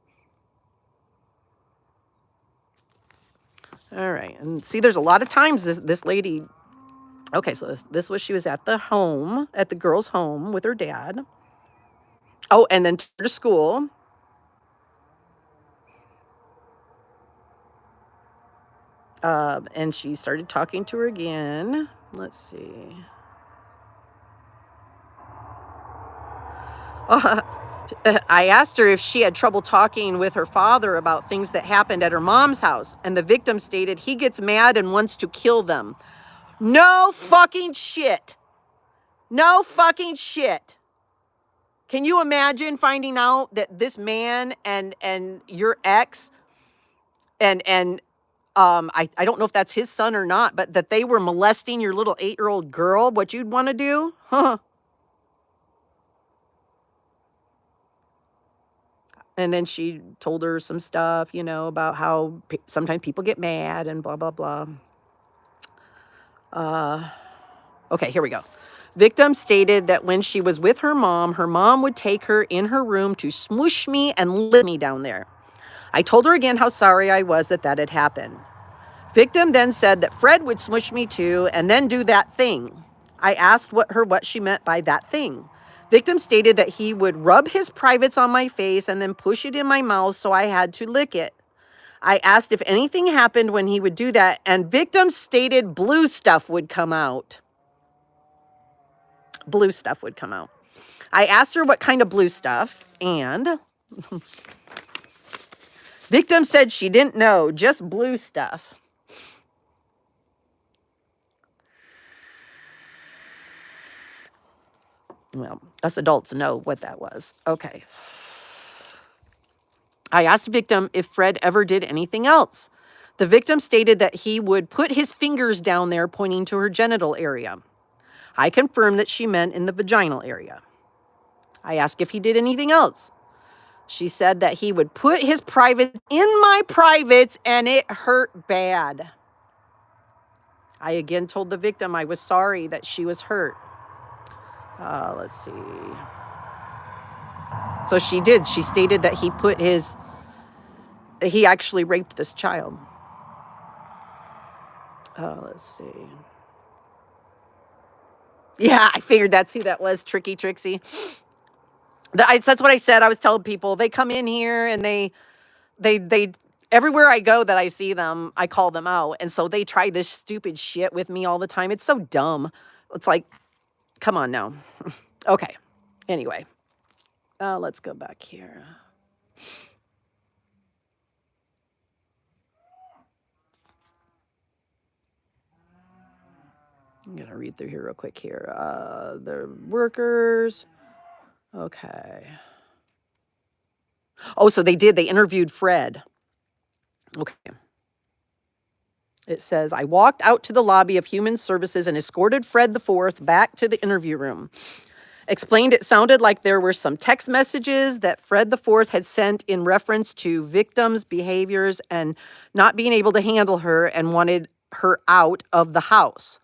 All right. And see, there's a lot of times this lady Okay, so this was, she was at the home, at the girl's home with her dad. Oh, and then to school. And she started talking to her again. Let's see. I asked her if she had trouble talking with her father about things that happened at her mom's house, and the victim stated he gets mad and wants to kill them. No fucking shit. No fucking shit. Can you imagine finding out that this man and your ex and I don't know if that's his son or not, but that they were molesting your little 8-year-old girl? What you'd want to do? Huh. And then she told her some stuff, you know, about how sometimes people get mad and blah, blah, blah. Okay, here we go. Victim stated that when she was with her mom would take her in her room to smoosh me and lick me down there. I told her again how sorry I was that had happened. Victim then said that Fred would smush me too and then do that thing. I asked what she meant by that thing. Victim stated that he would rub his privates on my face and then push it in my mouth, so I had to lick it. I asked if anything happened when he would do that, and victim stated blue stuff would come out. Blue stuff would come out. I asked her what kind of blue stuff, and victim said she didn't know, just blue stuff. Well, us adults know what that was. Okay. I asked the victim if Fred ever did anything else. The victim stated that he would put his fingers down there, pointing to her genital area. I confirmed that she meant in the vaginal area. I asked if he did anything else. She said that he would put his private in my privates and it hurt bad. I again told the victim I was sorry that she was hurt. Let's see. So she did. She stated that he actually raped this child. Let's see. Yeah, I figured that's who that was, Tricky Trixie. That's what I said. I was telling people, they come in here and they everywhere I go that I see them, I call them out. And so they try this stupid shit with me all the time. It's so dumb. It's like, come on now. Okay. Anyway, let's go back here. I'm going to read through here real quick here. The workers. Okay. Oh, so they did. They interviewed Fred. Okay. It says, I walked out to the lobby of Human Services and escorted Fred IV back to the interview room. Explained it sounded like there were some text messages that Fred IV had sent in reference to victims' behaviors and not being able to handle her and wanted her out of the house.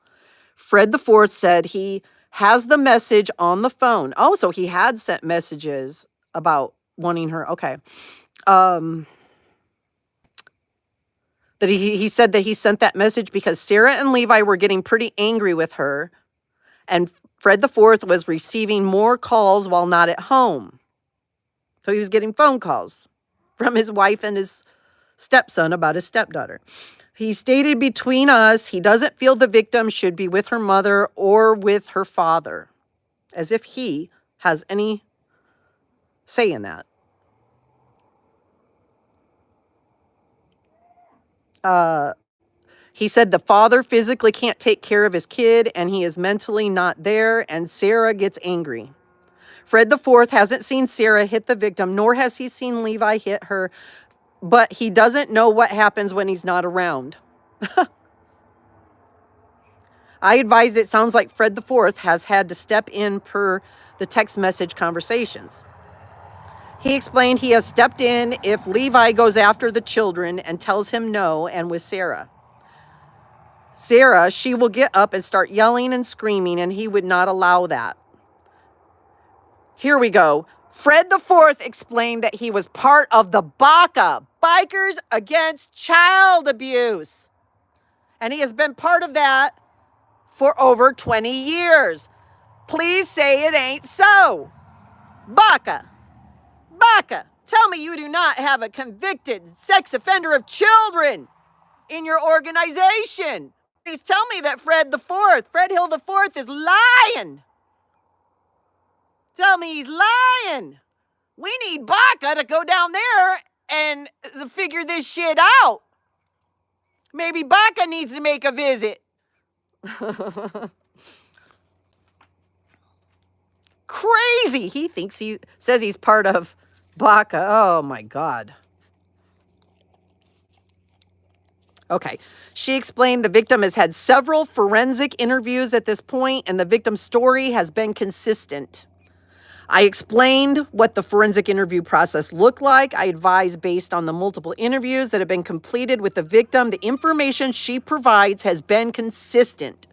Fred IV said he has the message on the phone. Oh, so he had sent messages about wanting her. Okay. That he said that he sent that message because Sarah and Levi were getting pretty angry with her, and Fred IV was receiving more calls while not at home. So he was getting phone calls from his wife and his stepson about his stepdaughter. He stated between us, he doesn't feel the victim should be with her mother or with her father, as if he has any say in that. He said the father physically can't take care of his kid and he is mentally not there, and Sarah gets angry. Fred IV hasn't seen Sarah hit the victim, nor has he seen Levi hit her, but he doesn't know what happens when he's not around. I advised it sounds like Fred IV has had to step in per the text message conversations. He explained he has stepped in if Levi goes after the children and tells him no, and with Sarah. Sarah, she will get up and start yelling and screaming, and he would not allow that. Here we go. Fred IV explained that he was part of the BACA, Bikers Against Child Abuse. And he has been part of that for over 20 years. Please say it ain't so. Baca, tell me you do not have a convicted sex offender of children in your organization. Please tell me that Fred Hill the Fourth is lying. Tell me he's lying. We need Baca to go down there and figure this shit out. Maybe Baca needs to make a visit. Crazy. He says he's part of Baca. Oh my God. Okay. She explained the victim has had several forensic interviews at this point, and the victim's story has been consistent. I explained what the forensic interview process looked like. I advised based on the multiple interviews that have been completed with the victim, the information she provides has been consistent.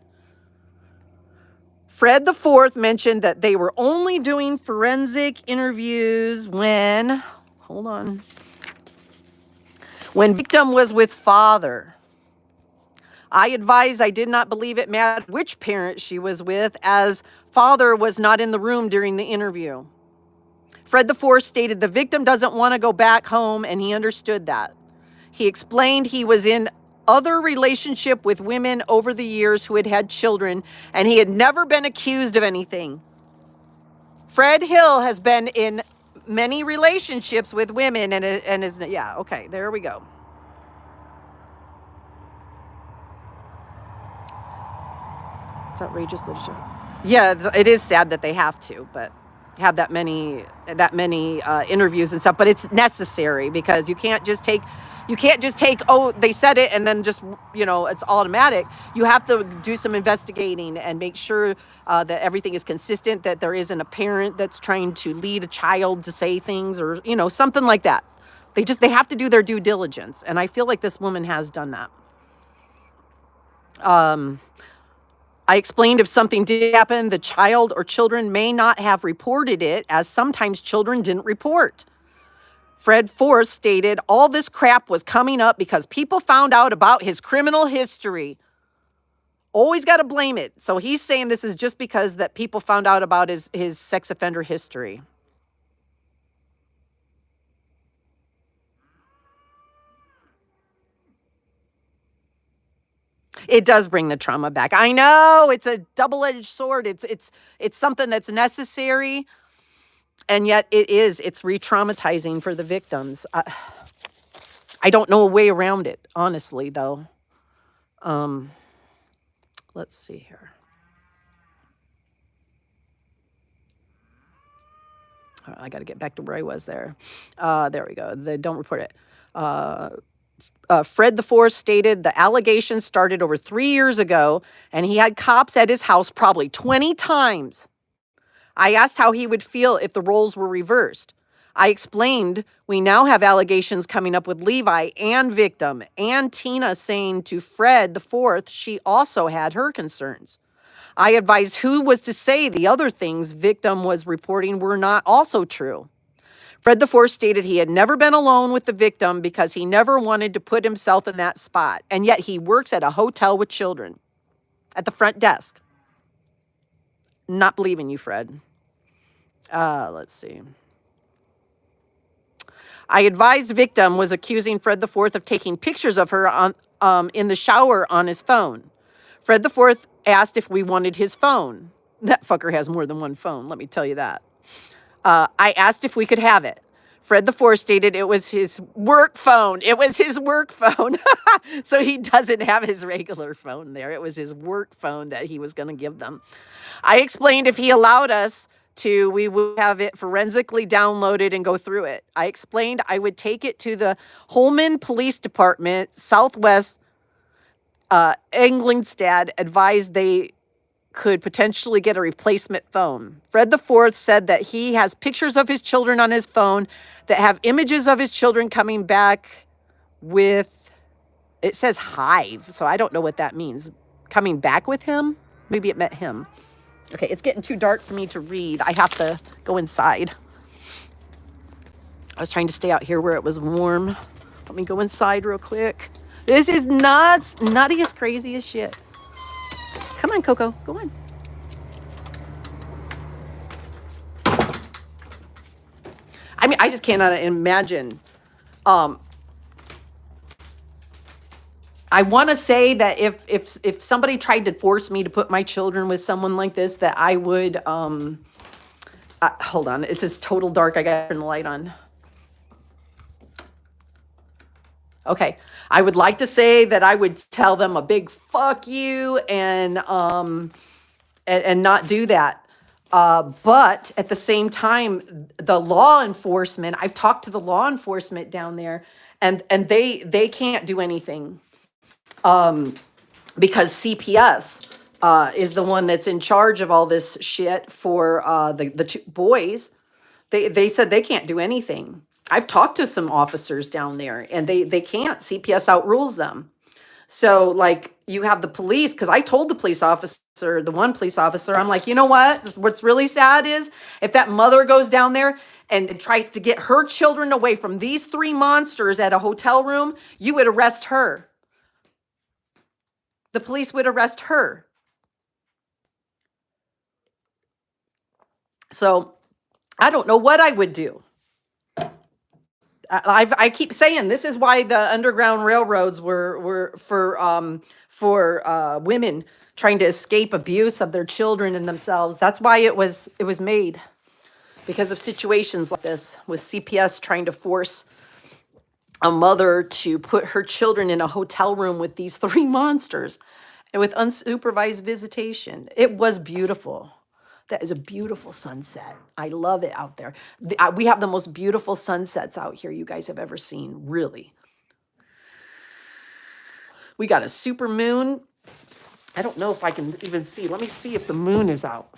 Fred the Fourth mentioned that they were only doing forensic interviews when victim was with father. I advised I did not believe it mattered which parent she was with, as father was not in the room during the interview. Fred the Fourth stated the victim doesn't want to go back home, and he understood that. He explained he was in other relationship with women over the years who had had children, and he had never been accused of anything. Fred Hill has been in many relationships with women and is, yeah, okay, there we go. It's outrageous literature. Yeah, it is sad that they have to, but have that many interviews and stuff, but it's necessary because you can't just take, oh, they said it and then just, it's automatic. You have to do some investigating and make sure that everything is consistent, that there isn't a parent that's trying to lead a child to say things or, something like that. They have to do their due diligence. And I feel like this woman has done that. I explained if something did happen, the child or children may not have reported it, as sometimes children didn't report. Fred Forrest stated all this crap was coming up because people found out about his criminal history. Always got to blame it. So he's saying this is just because that people found out about his sex offender history. It does bring the trauma back. I know it's a double-edged sword. It's something that's necessary, and yet it's re-traumatizing for the victims. I don't know a way around it, honestly, though. Let's see here. I got to get back to where I was there. There we go. Don't report it. Fred the Fourth stated the allegation started over 3 years ago, and he had cops at his house probably 20 times. I asked how he would feel if the roles were reversed. I explained we now have allegations coming up with Levi and victim, and Tina saying to Fred the Fourth she also had her concerns. I advised who was to say the other things victim was reporting were not also true. Fred the Fourth stated he had never been alone with the victim because he never wanted to put himself in that spot, and yet he works at a hotel with children at the front desk. Not believing you, Fred. Let's see. I advised victim was accusing Fred the Fourth of taking pictures of her in the shower on his phone. Fred the Fourth asked if we wanted his phone. That fucker has more than one phone, let me tell you that. I asked if we could have it. Fred the Fourth stated it was his work phone. It was his work phone. So he doesn't have his regular phone there. It was his work phone that he was going to give them. I explained if he allowed us to, we would have it forensically downloaded and go through it. I explained I would take it to the Holman Police Department, Southwest Englandstad, advised they could potentially get a replacement phone. Fred the Fourth said that he has pictures of his children on his phone that have images of his children coming back with, it says hive, so I don't know what that means. Coming back with him? Maybe it meant him. Okay, it's getting too dark for me to read. I have to go inside. I was trying to stay out here where it was warm. Let me go inside real quick. This is nuts. Nuttiest, craziest shit. Come on, Coco. Go on. I mean, I just cannot imagine. Um, I want to say that if somebody tried to force me to put my children with someone like this, that I would. Hold on, it's just total dark. I got to turn the light on. Okay, I would like to say that I would tell them a big fuck you and not do that. But at the same time, the law enforcement, I've talked to the law enforcement down there, and they can't do anything because CPS is the one that's in charge of all this shit for the two boys. They said they can't do anything. I've talked to some officers down there, and they can't. CPS outrules them. So, like, you have the police, because I told the police officer, the one police officer, I'm like, you know what? What's really sad is if that mother goes down there and tries to get her children away from these three monsters at a hotel room, you would arrest her. The police would arrest her. So, I don't know what I would do. I keep saying this is why the Underground Railroads were for women trying to escape abuse of their children and themselves. That's why it was made, because of situations like this, with CPS trying to force a mother to put her children in a hotel room with these three monsters and with unsupervised visitation. It was beautiful. That is a beautiful sunset. I love it out there. We have the most beautiful sunsets out here you guys have ever seen, really. We got a super moon. I don't know if I can even see. Let me see if the moon is out.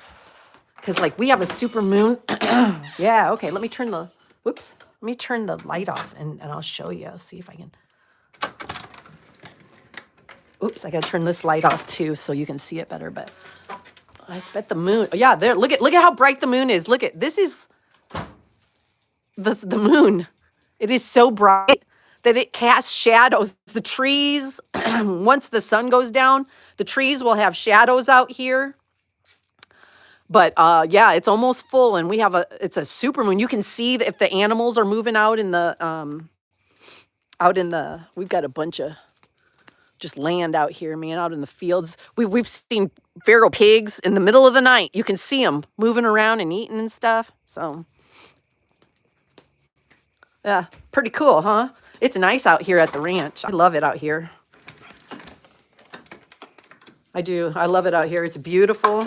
Because, like, we have a super moon. Yeah, okay. Let me turn the, whoops. Let me turn the light off and I'll show you. I'll see if I can. Oops, I got to turn this light off too so you can see it better, but I bet the moon. Yeah, there. Look at how bright the moon is. Look at this is the moon. It is so bright that it casts shadows. The trees, once the sun goes down, the trees will have shadows out here. But yeah, it's almost full, and it's a super moon. You can see if the animals are moving out in the we've got a bunch of just land out here, man, out in the fields. We've seen feral pigs in the middle of the night. You can see them moving around and eating and stuff. So, yeah, pretty cool, huh? It's nice out here at the ranch. I love it out here. I do. I love it out here. It's beautiful.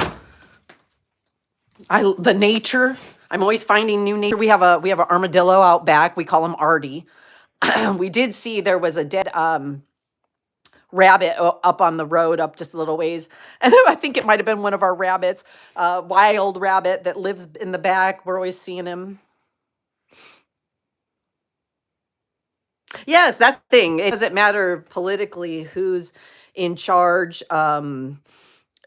The nature. I'm always finding new nature. We have an armadillo out back. We call him Artie. We did see there was a dead rabbit up on the road, up just a little ways, and I think it might have been one of our rabbits, wild rabbit that lives in the back. We're always seeing him. Yes, that thing. It doesn't matter politically who's in charge.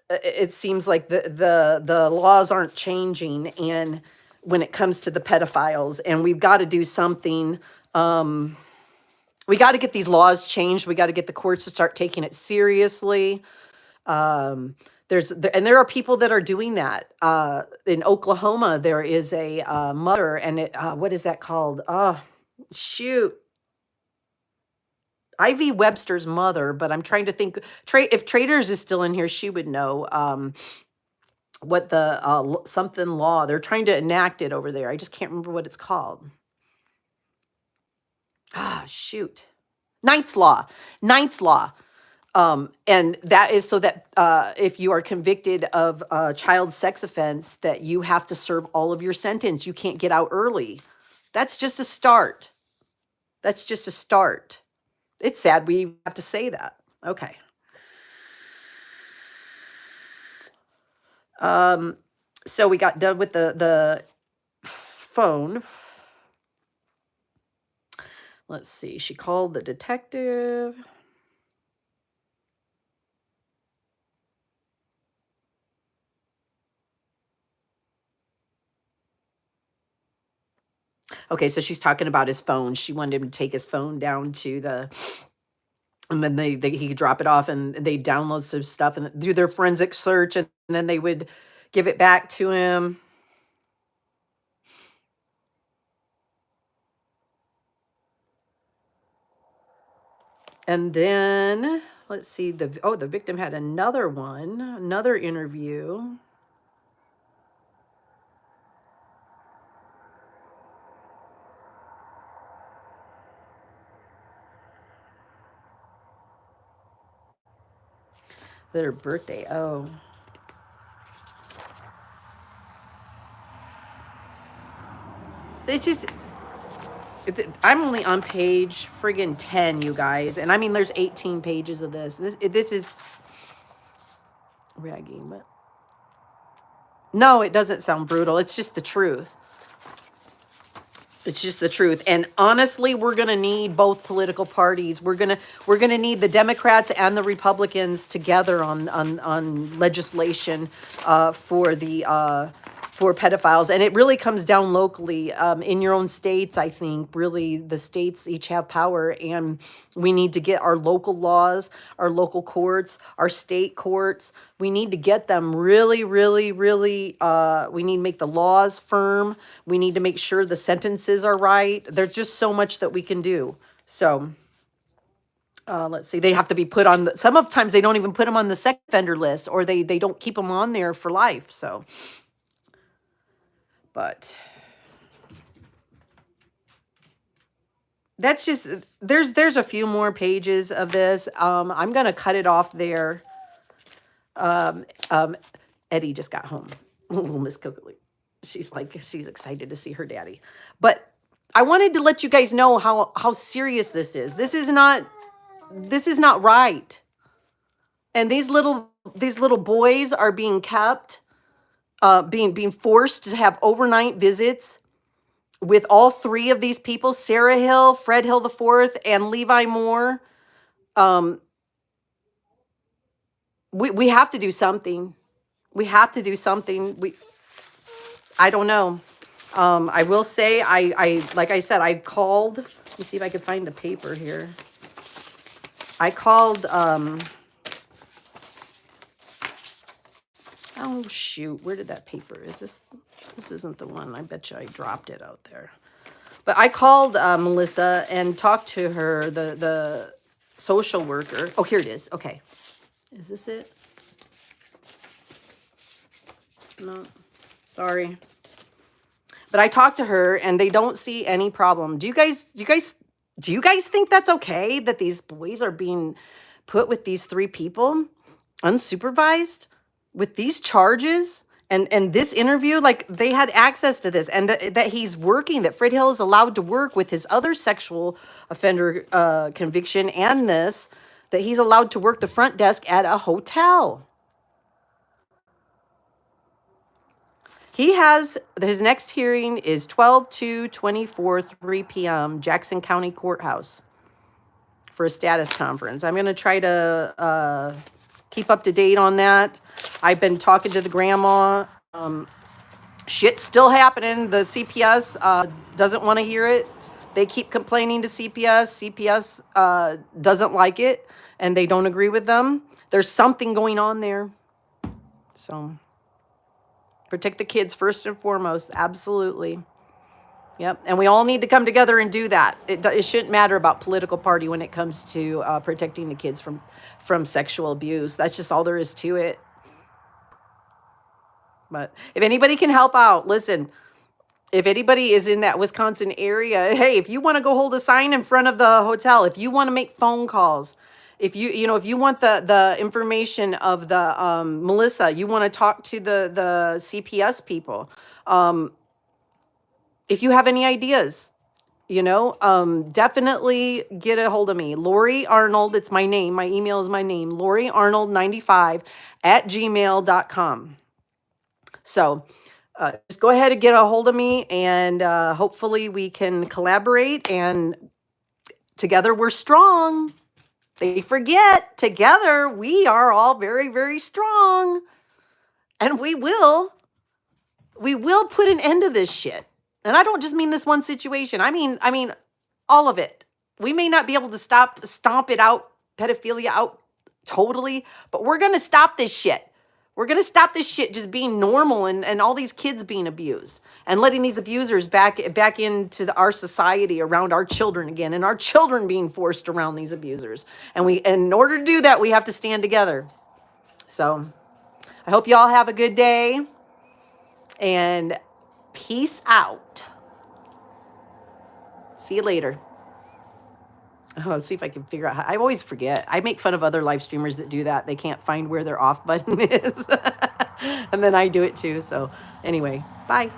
It seems like the laws aren't changing, and when it comes to the pedophiles, and we've got to do something. We got to get these laws changed. We got to get the courts to start taking it seriously. And there are people that are doing that. In Oklahoma, there is a mother, and what is that called? Oh, shoot. Ivy Webster's mother, but I'm trying to think. If Traders is still in here, she would know what the something law. They're trying to enact it over there. I just can't remember what it's called. Ah, shoot. Knight's Law. Knight's Law. And that is so that if you are convicted of a child sex offense, that you have to serve all of your sentence. You can't get out early. That's just a start. That's just a start. It's sad we have to say that. Okay. So we got done with the phone. Let's see. She called the detective. Okay, so she's talking about his phone. She wanted him to take his phone down to And then he could drop it off and they download some stuff and do their forensic search, and then they would give it back to him. And then let's see, the victim had another interview. Their birthday. Oh. It's just I'm only on page friggin' 10, you guys. And I mean there's 18 pages of this. This is ragging, but no, it doesn't sound brutal. It's just the truth. It's just the truth. And honestly, we're going to need both political parties. We're going to need the Democrats and the Republicans together on legislation for pedophiles. And it really comes down locally in your own states. I think really the states each have power, and we need to get our local laws, our local courts, our state courts. We need to get them really, really, really, we need to make the laws firm. We need to make sure the sentences are right. There's just so much that we can do. So let's see, they have to be put on, sometimes they don't even put them on the sex offender list, or they don't keep them on there for life. So, but that's just, there's a few more pages of this. I'm going to cut it off there. Eddie just got home. Little Miss Coakley. She's excited to see her daddy. But I wanted to let you guys know how serious this is. This is not right. And these little boys are being kept, being forced to have overnight visits with all three of these people: Sarah Hill, Fred Hill IV, and Levi Moore. We have to do something. We have to do something. I don't know. I will say, like I said, I called. Let me see if I can find the paper here. I called, oh shoot, where did that paper, this isn't the one. I bet you I dropped it out there. But I called Melissa and talked to her, the social worker. Oh, here it is. Okay. Is this it? No, sorry. But I talked to her and they don't see any problem. Do you guys think that's okay that these boys are being put with these three people unsupervised with these charges and this interview? Like, they had access to this, and that he's working, that Fred Hill is allowed to work with his other sexual offender conviction, and this, that he's allowed to work the front desk at a hotel. He has, his next hearing is 12/2/24, 3 p.m., Jackson County Courthouse, for a status conference. I'm going to try to keep up to date on that. I've been talking to the grandma. Shit's still happening. The CPS doesn't want to hear it. They keep complaining to CPS. CPS doesn't like it, and they don't agree with them. There's something going on there. So protect the kids first and foremost. Absolutely. Yep. And we all need to come together and do that. It shouldn't matter about political party when it comes to protecting the kids from sexual abuse. That's just all there is to it. But if anybody can help out, listen, if anybody is in that Wisconsin area, hey, if you want to go hold a sign in front of the hotel, if you want to make phone calls, if if you want the information of the Melissa, you want to talk to the CPS people, if you have any ideas, definitely get a hold of me. Lori Arnold, it's my name. My email is my name, LoriArnold95@gmail.com. So just go ahead and get a hold of me, and hopefully we can collaborate, and together we're strong. They forget, together we are all very, very strong, and we will put an end to this shit. And I don't just mean this one situation. I mean all of it. We may not be able to stomp it out pedophilia out totally, but we're going to stop this shit. We're going to stop this shit just being normal and all these kids being abused and letting these abusers back into our society around our children again, and our children being forced around these abusers. And in order to do that, we have to stand together. So I hope you all have a good day, and peace out. See you later. Oh, let's see if I can figure out how. I always forget. I make fun of other live streamers that do that. They can't find where their off button is. And then I do it too. So anyway, bye.